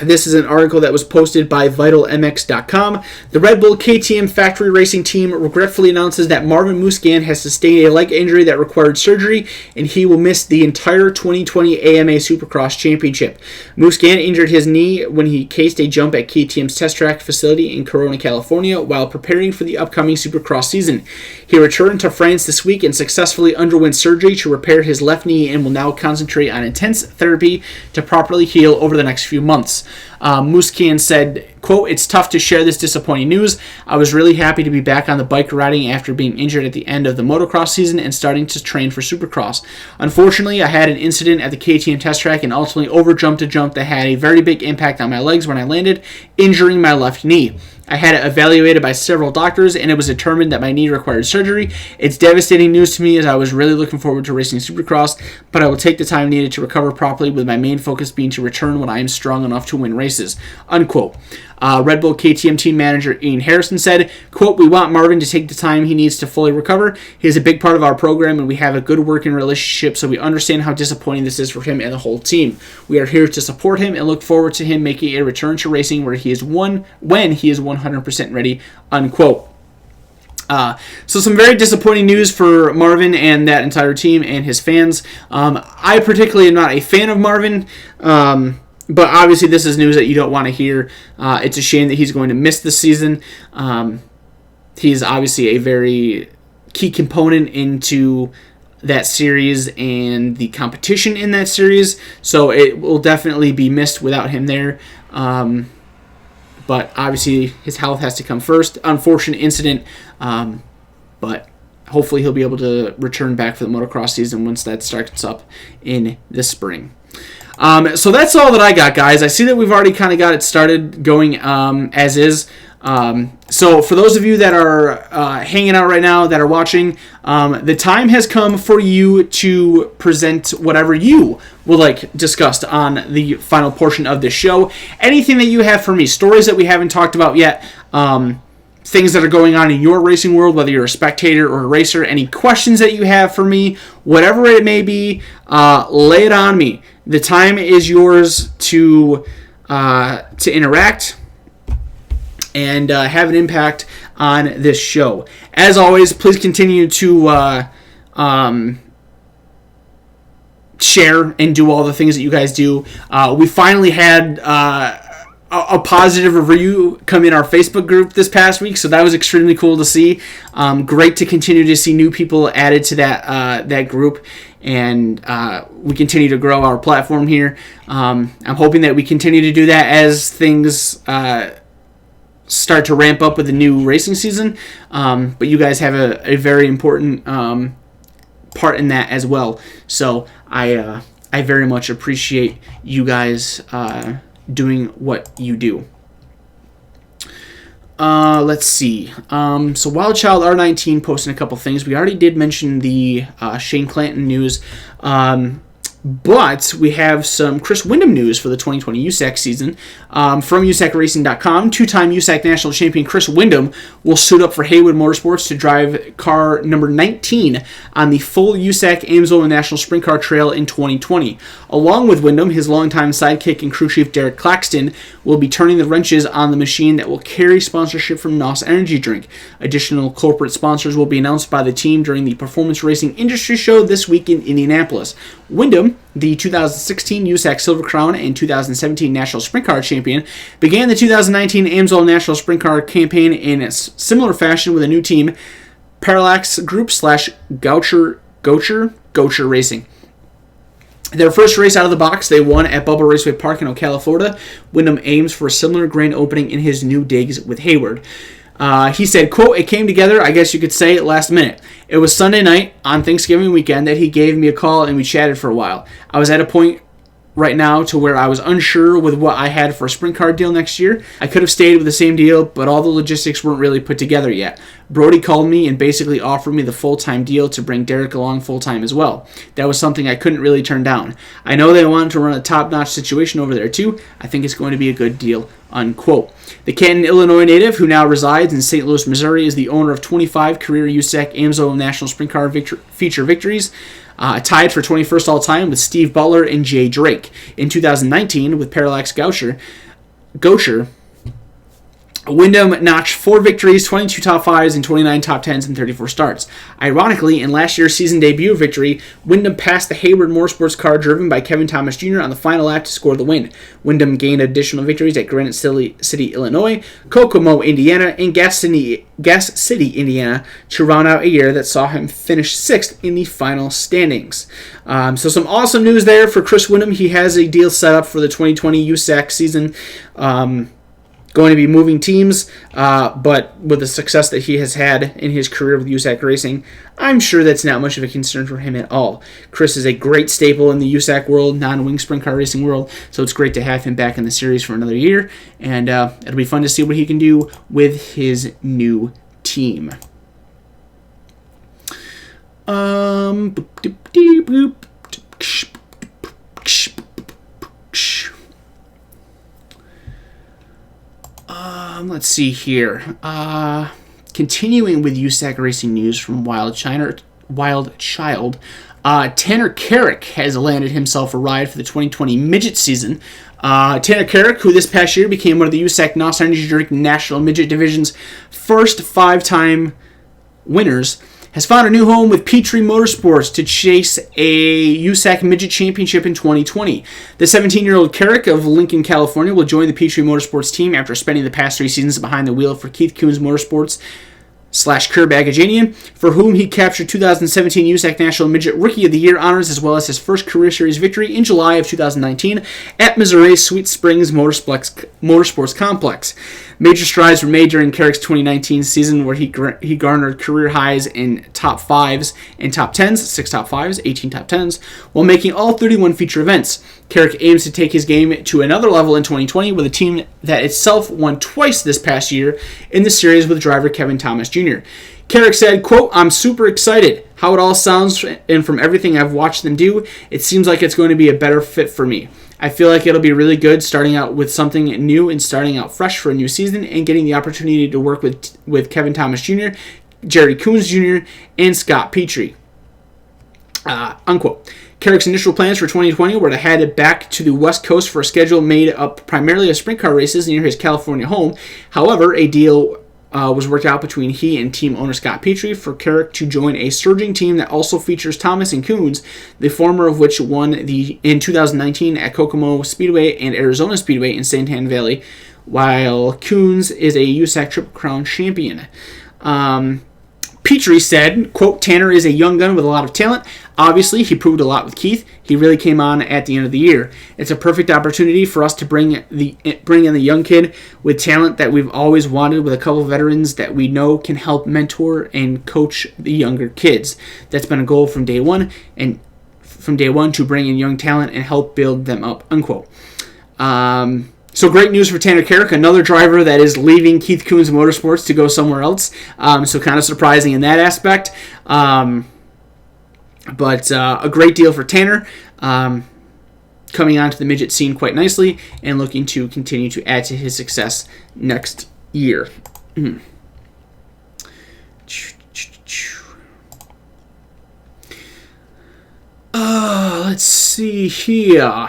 This is an article that was posted by VitalMX.com. The Red Bull KTM factory racing team regretfully announces that Marvin Musquin has sustained a leg injury that required surgery, and he will miss the entire 2020 AMA Supercross Championship. Musquin injured his knee when he cased a jump at KTM's test track facility in Corona, California, while preparing for the upcoming Supercross season. He returned to France this week and successfully underwent surgery to repair his left knee and will now concentrate on intense therapy to properly heal over the next few months. Musquin said, quote, "It's tough to share this disappointing news. I was really happy to be back on the bike riding after being injured at the end of the motocross season and starting to train for Supercross. Unfortunately, I had an incident at the KTM test track and ultimately overjumped a jump that had a very big impact on my legs when I landed, injuring my left knee. I had it evaluated by several doctors, and it was determined that my knee required surgery. It's devastating news to me as I was really looking forward to racing Supercross, but I will take the time needed to recover properly, with my main focus being to return when I am strong enough to win races," unquote. Red Bull KTM team manager Ian Harrison said, quote, "We want Marvin to take the time he needs to fully recover. He is a big part of our program, and we have a good working relationship, so we understand how disappointing this is for him and the whole team. We are here to support him and look forward to him making a return to racing when he is 100% ready," unquote. So some very disappointing news for Marvin and that entire team and his fans. I particularly am not a fan of Marvin, but obviously this is news that you don't want to hear. It's a shame that he's going to miss this season. He's obviously a very key component into that series and the competition in that series, so it will definitely be missed without him there. But obviously his health has to come first. Unfortunate incident, but hopefully he'll be able to return back for the motocross season once that starts up in the spring. So that's all that I got, guys. I see that we've already kind of got it started going as is. So for those of you that are hanging out right now, that are watching, the time has come for you to present whatever you would like discussed on the final portion of this show. Anything that you have for me, stories that we haven't talked about yet, things that are going on in your racing world, whether you're a spectator or a racer, any questions that you have for me, whatever it may be, lay it on me. The time is yours to interact and have an impact on this show. As always, please continue to share and do all the things that you guys do. We finally had a positive review come in our Facebook group this past week, so that was extremely cool to see. Great to continue to see new people added to that group, and we continue to grow our platform here. I'm hoping that we continue to do that as things start to ramp up with the new racing season, but you guys have a very important part in that as well, so I very much appreciate you guys doing what you do. Let's see. So Wildchild R19 posting a couple things. We already did mention the Shane Clanton news, But we have some Chris Windham news for the 2020 USAC season. From USACRacing.com, two-time USAC national champion Chris Windham will suit up for Haywood Motorsports to drive car number 19 on the full USAC Amsoil National Sprint Car Trail in 2020. Along with Windham, his longtime sidekick and crew chief Derek Claxton will be turning the wrenches on the machine that will carry sponsorship from NOS Energy Drink. Additional corporate sponsors will be announced by the team during the Performance Racing Industry Show this week in Indianapolis. Windham, the 2016 USAC Silver Crown and 2017 National Sprint Car Champion, began the 2019 Amsoil National Sprint Car campaign in a similar fashion with a new team, Parallax Group / Goucher Racing. Their first race out of the box, they won at Bubba Raceway Park in Ocala, Florida. Windham aims for a similar grand opening in his new digs with Hayward. He said, quote, "It came together, I guess you could say, last minute. It was Sunday night on Thanksgiving weekend that he gave me a call and we chatted for a while. I was at a point right now to where I was unsure with what I had for a sprint car deal next year. I could have stayed with the same deal, but all the logistics weren't really put together yet. Brody called me and basically offered me the full-time deal to bring Derek along full-time as well. That was something I couldn't really turn down. I know they wanted to run a top-notch situation over there too. I think it's going to be a good deal," unquote. The Canton, Illinois native, who now resides in St. Louis, Missouri, is the owner of 25 career USAC Amsoil National Sprint Car feature victories, tied for 21st all-time with Steve Butler and Jay Drake. In 2019, with Parallax Goucher, Windham notched 4 victories, 22 top 5s, and 29 top 10s in 34 starts. Ironically, in last year's season debut victory, Windham passed the Hayward Motorsports car driven by Kevin Thomas Jr. on the final lap to score the win. Windham gained additional victories at Granite City, Illinois, Kokomo, Indiana, and Gas City, Indiana, to round out a year that saw him finish 6th in the final standings. So some awesome news there for Chris Windham. He has a deal set up for the 2020 USAC season. Going to be moving teams, but with the success that he has had in his career with USAC Racing, I'm sure that's not much of a concern for him at all. Chris is a great staple in the USAC world, non-wing sprint car racing world, so it's great to have him back in the series for another year, and it'll be fun to see what he can do with his new team. Let's see here. Continuing with USAC Racing news from Wild Child, Tanner Carrick has landed himself a ride for the 2020 Midget season. Tanner Carrick, who this past year became one of the USAC NOS Energy Drink National Midget Division's first 5-time winners, has found a new home with Petrie Motorsports to chase a USAC Midget Championship in 2020. The 17-year-old Carrick of Lincoln, California, will join the Petrie Motorsports team after spending the past 3 seasons behind the wheel for Keith Kunz Motorsports / Bagajanian, for whom he captured 2017 USAC National Midget Rookie of the Year honors, as well as his first Career Series victory in July of 2019 at Missouri's Sweet Springs Motorsports Complex. Major strides were made during Carrick's 2019 season, where he garnered career highs in top 5s and top 10s, 6 top 5s, 18 top 10s, while making all 31 feature events. Carrick aims to take his game to another level in 2020 with a team that itself won twice this past year in the series with driver Kevin Thomas Jr. Carrick said, quote, "I'm super excited. How it all sounds, and from everything I've watched them do, it seems like it's going to be a better fit for me. I feel like it'll be really good starting out with something new and starting out fresh for a new season and getting the opportunity to work with Kevin Thomas Jr., Jerry Kunz Jr., and Scott Petrie." Unquote. Carrick's initial plans for 2020 were to head back to the West Coast for a schedule made up primarily of sprint car races near his California home. However, a deal was worked out between he and team owner Scott Petrie for Carrick to join a surging team that also features Thomas and Kunz, the former of which won in 2019 at Kokomo Speedway and Arizona Speedway in Santan Valley, while Kunz is a USAC Triple Crown champion. Petrie said, quote, "Tanner is a young gun with a lot of talent. Obviously, he proved a lot with Keith. He really came on at the end of the year. It's a perfect opportunity for us to bring in the young kid with talent that we've always wanted, with a couple of veterans that we know can help mentor and coach the younger kids. That's been a goal from day one to bring in young talent and help build them up," unquote. So great news for Tanner Carrick, another driver that is leaving Keith Kunz Motorsports to go somewhere else. So kind of surprising in that aspect. But a great deal for Tanner. coming onto the midget scene quite nicely and looking to continue to add to his success next year. Let's see here.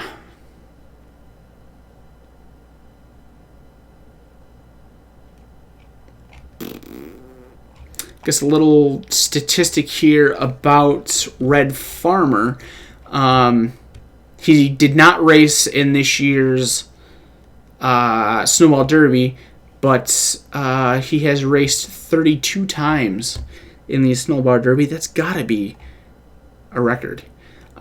Guess a little statistic here about Red Farmer. He did not race in this year's Snowball Derby, but he has raced 32 times in the Snowball Derby. That's got to be a record.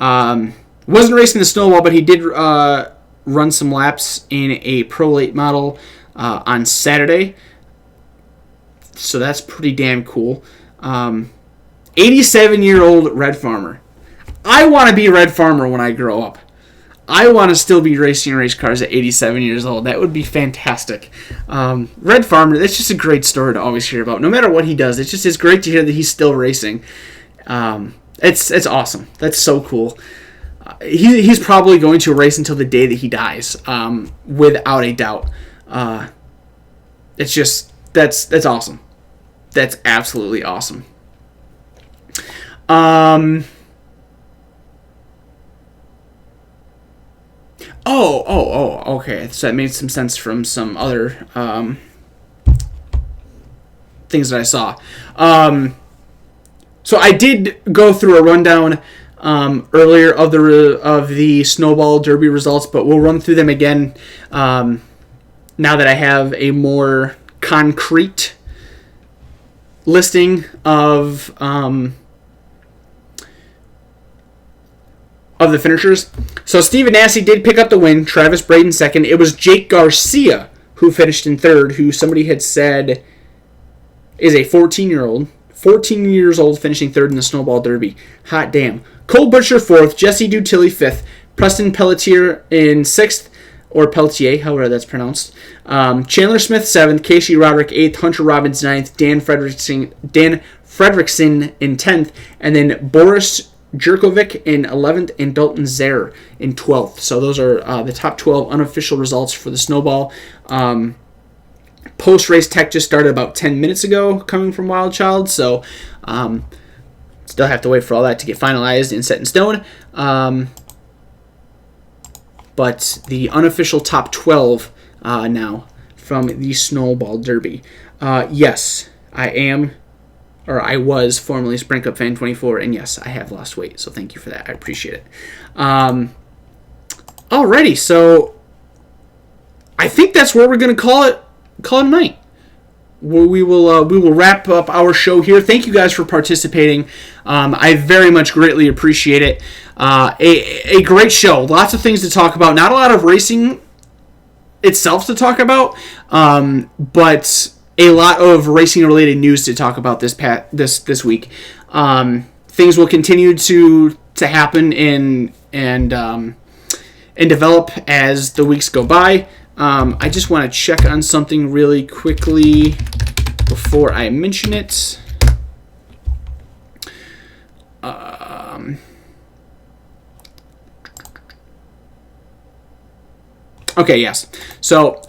Wasn't racing the Snowball, but he did run some laps in a Pro Late model on Saturday. So that's pretty damn cool. 87-year-old Red Farmer. I want to be Red Farmer when I grow up. I want to still be racing race cars at 87 years old. That would be fantastic. Red Farmer, that's just a great story to always hear about. No matter what he does, it's great to hear that he's still racing. It's awesome. That's so cool. He's probably going to race until the day that he dies, without a doubt. It's just, that's awesome. That's absolutely awesome. Okay. So that made some sense from some other things that I saw. So I did go through a rundown earlier of the Snowball Derby results, but we'll run through them again now that I have a more concrete listing of the finishers. So Stephen Nasse did pick up the win. Travis Braden second. It was Jake Garcia who finished in third, who somebody had said is a 14 years old finishing third in the Snowball Derby. Hot damn. Cole Butcher fourth. Jesse Dutilly fifth. Preston Pelletier in sixth, or Pelletier, however that's pronounced. Chandler Smith seventh. Casey Roderick eighth. Hunter Robbins ninth. Dan Fredrickson in 10th. And then Boris Jerkovic in 11th and Dalton Zare in 12th. So those are the top 12 unofficial results for the Snowball. Post-race tech just started about 10 minutes ago coming from Wild Child, so still have to wait for all that to get finalized and set in stone. But the unofficial top 12 now from the Snowball Derby. Yes, I was formerly Sprint Cup Fan 24, and yes, I have lost weight, so thank you for that. I appreciate it. Alrighty, so I think that's where we're going to call it a night. We will wrap up our show here. Thank you guys for participating. I very much greatly appreciate it. A great show. Lots of things to talk about. Not a lot of racing itself to talk about, but a lot of racing-related news to talk about this week. Things will continue to happen and develop as the weeks go by. I just want to check on something really quickly before I mention it. Okay, yes. So,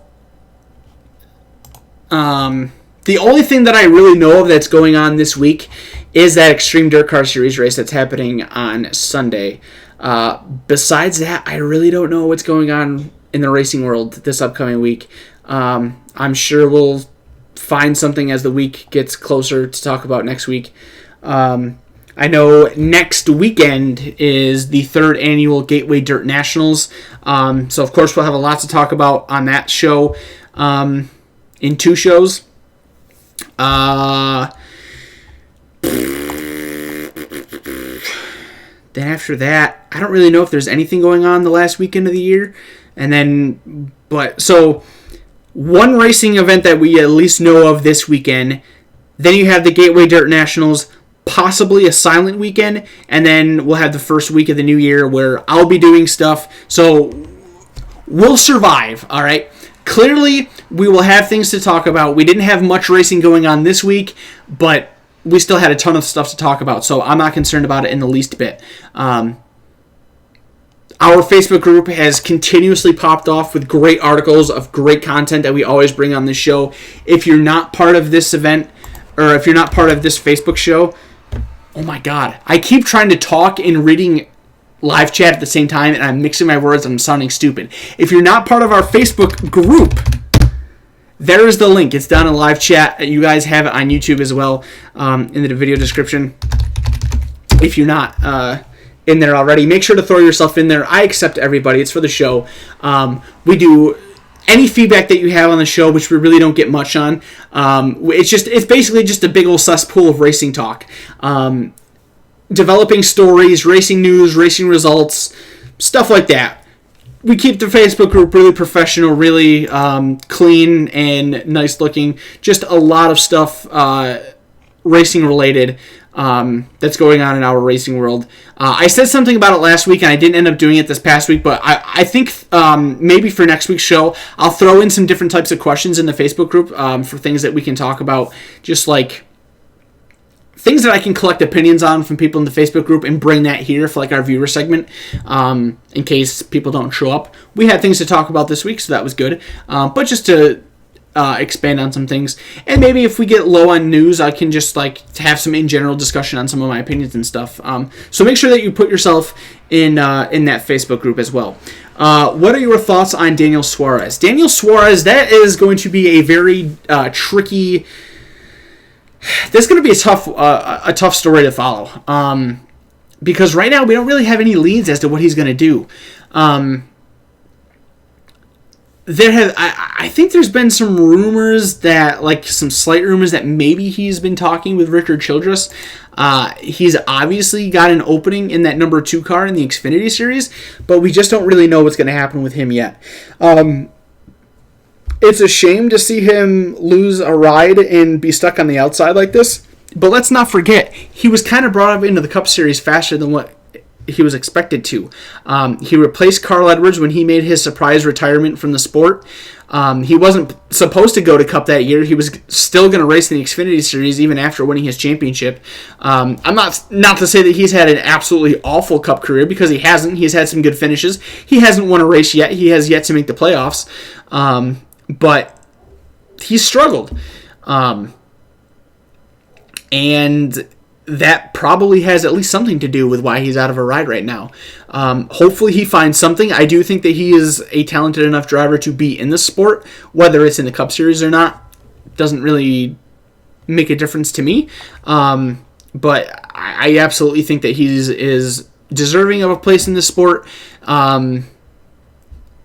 the only thing that I really know of that's going on this week is that Extreme Dirt Car Series race that's happening on Sunday. Besides that, I really don't know what's going on in the racing world this upcoming week. I'm sure we'll find something as the week gets closer to talk about next week. I know next weekend is the 3rd annual Gateway Dirt Nationals. So, of course, we'll have a lot to talk about on that show in 2 shows. Then after that, I don't really know if there's anything going on the last weekend of the year. And then, so one racing event that we at least know of this weekend. Then you have the Gateway Dirt Nationals, possibly a silent weekend, and then we'll have the first week of the new year where I'll be doing stuff. So we'll survive, all right? Clearly, we will have things to talk about. We didn't have much racing going on this week, but we still had a ton of stuff to talk about, so I'm not concerned about it in the least bit. Our Facebook group has continuously popped off with great articles of great content that we always bring on this show. If you're not part of this event, or if you're not part of this Facebook show, oh my God. I keep trying to talk and reading live chat at the same time, and I'm mixing my words and I'm sounding stupid. If you're not part of our Facebook group, there is the link. It's down in live chat. You guys have it on YouTube as well, in the video description. If you're not in there already, make sure to throw yourself in there. I accept everybody. It's for the show. We do any feedback that you have on the show, which we really don't get much on. It's basically just a big old cesspool of racing talk. Developing stories, racing news, racing results, stuff like that. We keep the Facebook group really professional, really clean and nice looking. Just a lot of stuff racing related that's going on in our racing world. I said something about it last week, and I didn't end up doing it this past week, but I think maybe for next week's show, I'll throw in some different types of questions in the Facebook group for things that we can talk about, just like things that I can collect opinions on from people in the Facebook group and bring that here for like our viewer segment in case people don't show up. We had things to talk about this week, so that was good. But just to expand on some things, and maybe if we get low on news, I can just like have some in general discussion on some of my opinions and stuff. So make sure that you put yourself in that Facebook group as well. What are your thoughts on Daniel Suarez? Daniel Suarez, that is going to be a very tricky. That's going to be a tough story to follow. Because right now we don't really have any leads as to what he's going to do. I think there's been some rumors that, like some slight rumors that maybe he's been talking with Richard Childress. He's obviously got an opening in that number 2 car in the Xfinity Series, but we just don't really know what's going to happen with him yet. It's a shame to see him lose a ride and be stuck on the outside like this, but let's not forget, he was kind of brought up into the Cup Series faster than what he was expected to. He replaced Carl Edwards when he made his surprise retirement from the sport. He wasn't supposed to go to Cup that year. He was still going to race in the Xfinity Series even after winning his championship. I'm not to say that he's had an absolutely awful Cup career, because he hasn't. He's had some good finishes. He hasn't won a race yet. He has yet to make the playoffs. But he's struggled. And that probably has at least something to do with why he's out of a ride right now. Hopefully he finds something. I do think that he is a talented enough driver to be in the sport. Whether it's in the Cup Series or not doesn't really make a difference to me. But I absolutely think that he is deserving of a place in the sport.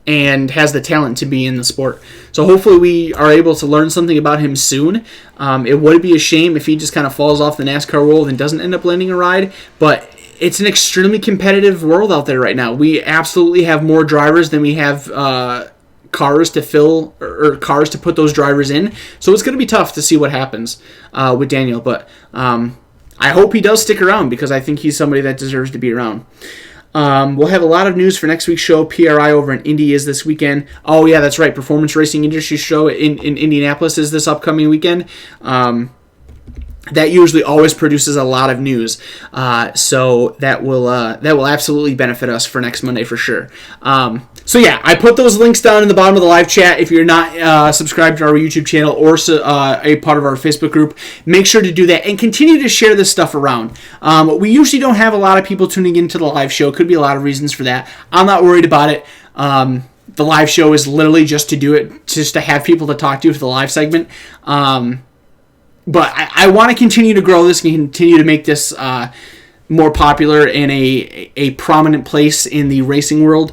And has the talent to be in the sport. So hopefully we are able to learn something about him soon. It would be a shame if he just kind of falls off the NASCAR world and doesn't end up landing a ride, but it's an extremely competitive world out there right now. We absolutely have more drivers than we have cars to fill, or cars to put those drivers in. So it's going to be tough to see what happens with Daniel, but I hope he does stick around, because I think he's somebody that deserves to be around. We'll have a lot of news for next week's show. PRI over in Indy is this weekend. Oh, yeah, that's right. Performance Racing Industry Show in Indianapolis is this upcoming weekend. That usually always produces a lot of news. So that will absolutely benefit us for next Monday for sure. So yeah, I put those links down in the bottom of the live chat. If you're not subscribed to our YouTube channel or a part of our Facebook group, make sure to do that and continue to share this stuff around. We usually don't have a lot of people tuning into the live show. Could be a lot of reasons for that. I'm not worried about it. The live show is literally just to do it, just to have people to talk to for the live segment. But I want to continue to grow this and continue to make this more popular in a prominent place in the racing world.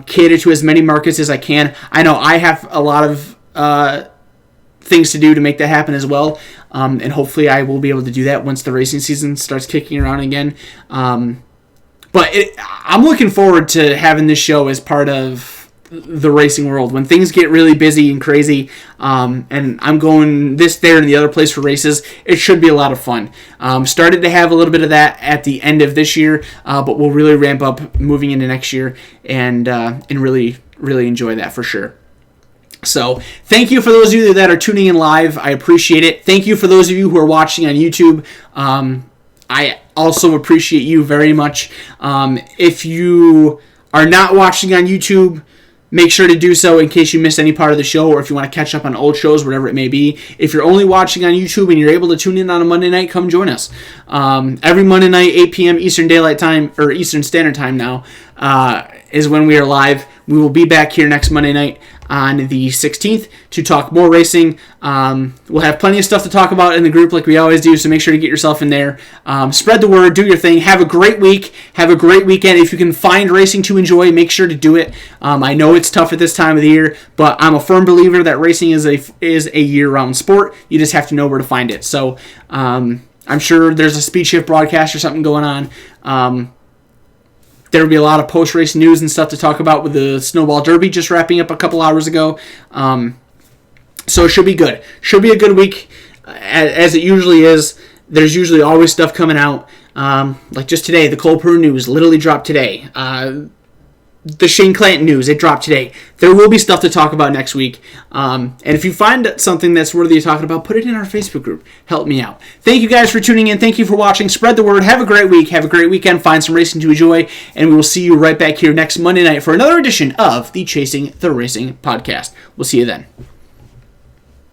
Cater to as many markets as I can. I know I have a lot of things to do to make that happen as well. And hopefully I will be able to do that once the racing season starts kicking around again. But I'm looking forward to having this show as part of the racing world. When things get really busy and crazy, and I'm going this, there, and the other place for races, it should be a lot of fun. Started to have a little bit of that at the end of this year, but we'll really ramp up moving into next year and really, really enjoy that for sure. So thank you for those of you that are tuning in live. I appreciate it. Thank you for those of you who are watching on YouTube. I also appreciate you very much. If you are not watching on YouTube, make sure to do so in case you missed any part of the show, or if you want to catch up on old shows, whatever it may be. If you're only watching on YouTube and you're able to tune in on a Monday night, come join us. Every Monday night, 8 p.m. Eastern Daylight Time, or Eastern Standard Time now, is when we are live. We will be back here next Monday night on the 16th to talk more racing. We'll have plenty of stuff to talk about in the group like we always do, so make sure to get yourself in there. Spread the word, do your thing. Have a great week. Have a great weekend. If you can find racing to enjoy, make sure to do it. I know it's tough at this time of the year, but I'm a firm believer that racing is a year-round sport. You just have to know where to find it. So I'm sure there's a Speed Shift broadcast or something going on. There will be a lot of post-race news and stuff to talk about with the Snowball Derby just wrapping up a couple hours ago. So it should be good. Should be a good week, as it usually is. There's usually always stuff coming out. Like just today, the Cole Peru news literally dropped today. The Shane Clanton news, it dropped today. There will be stuff to talk about next week. And if you find something that's worthy of talking about, put it in our Facebook group. Help me out. Thank you guys for tuning in. Thank you for watching. Spread the word. Have a great week. Have a great weekend. Find some racing to enjoy. And we will see you right back here next Monday night for another edition of the Chasing the Racing podcast. We'll see you then.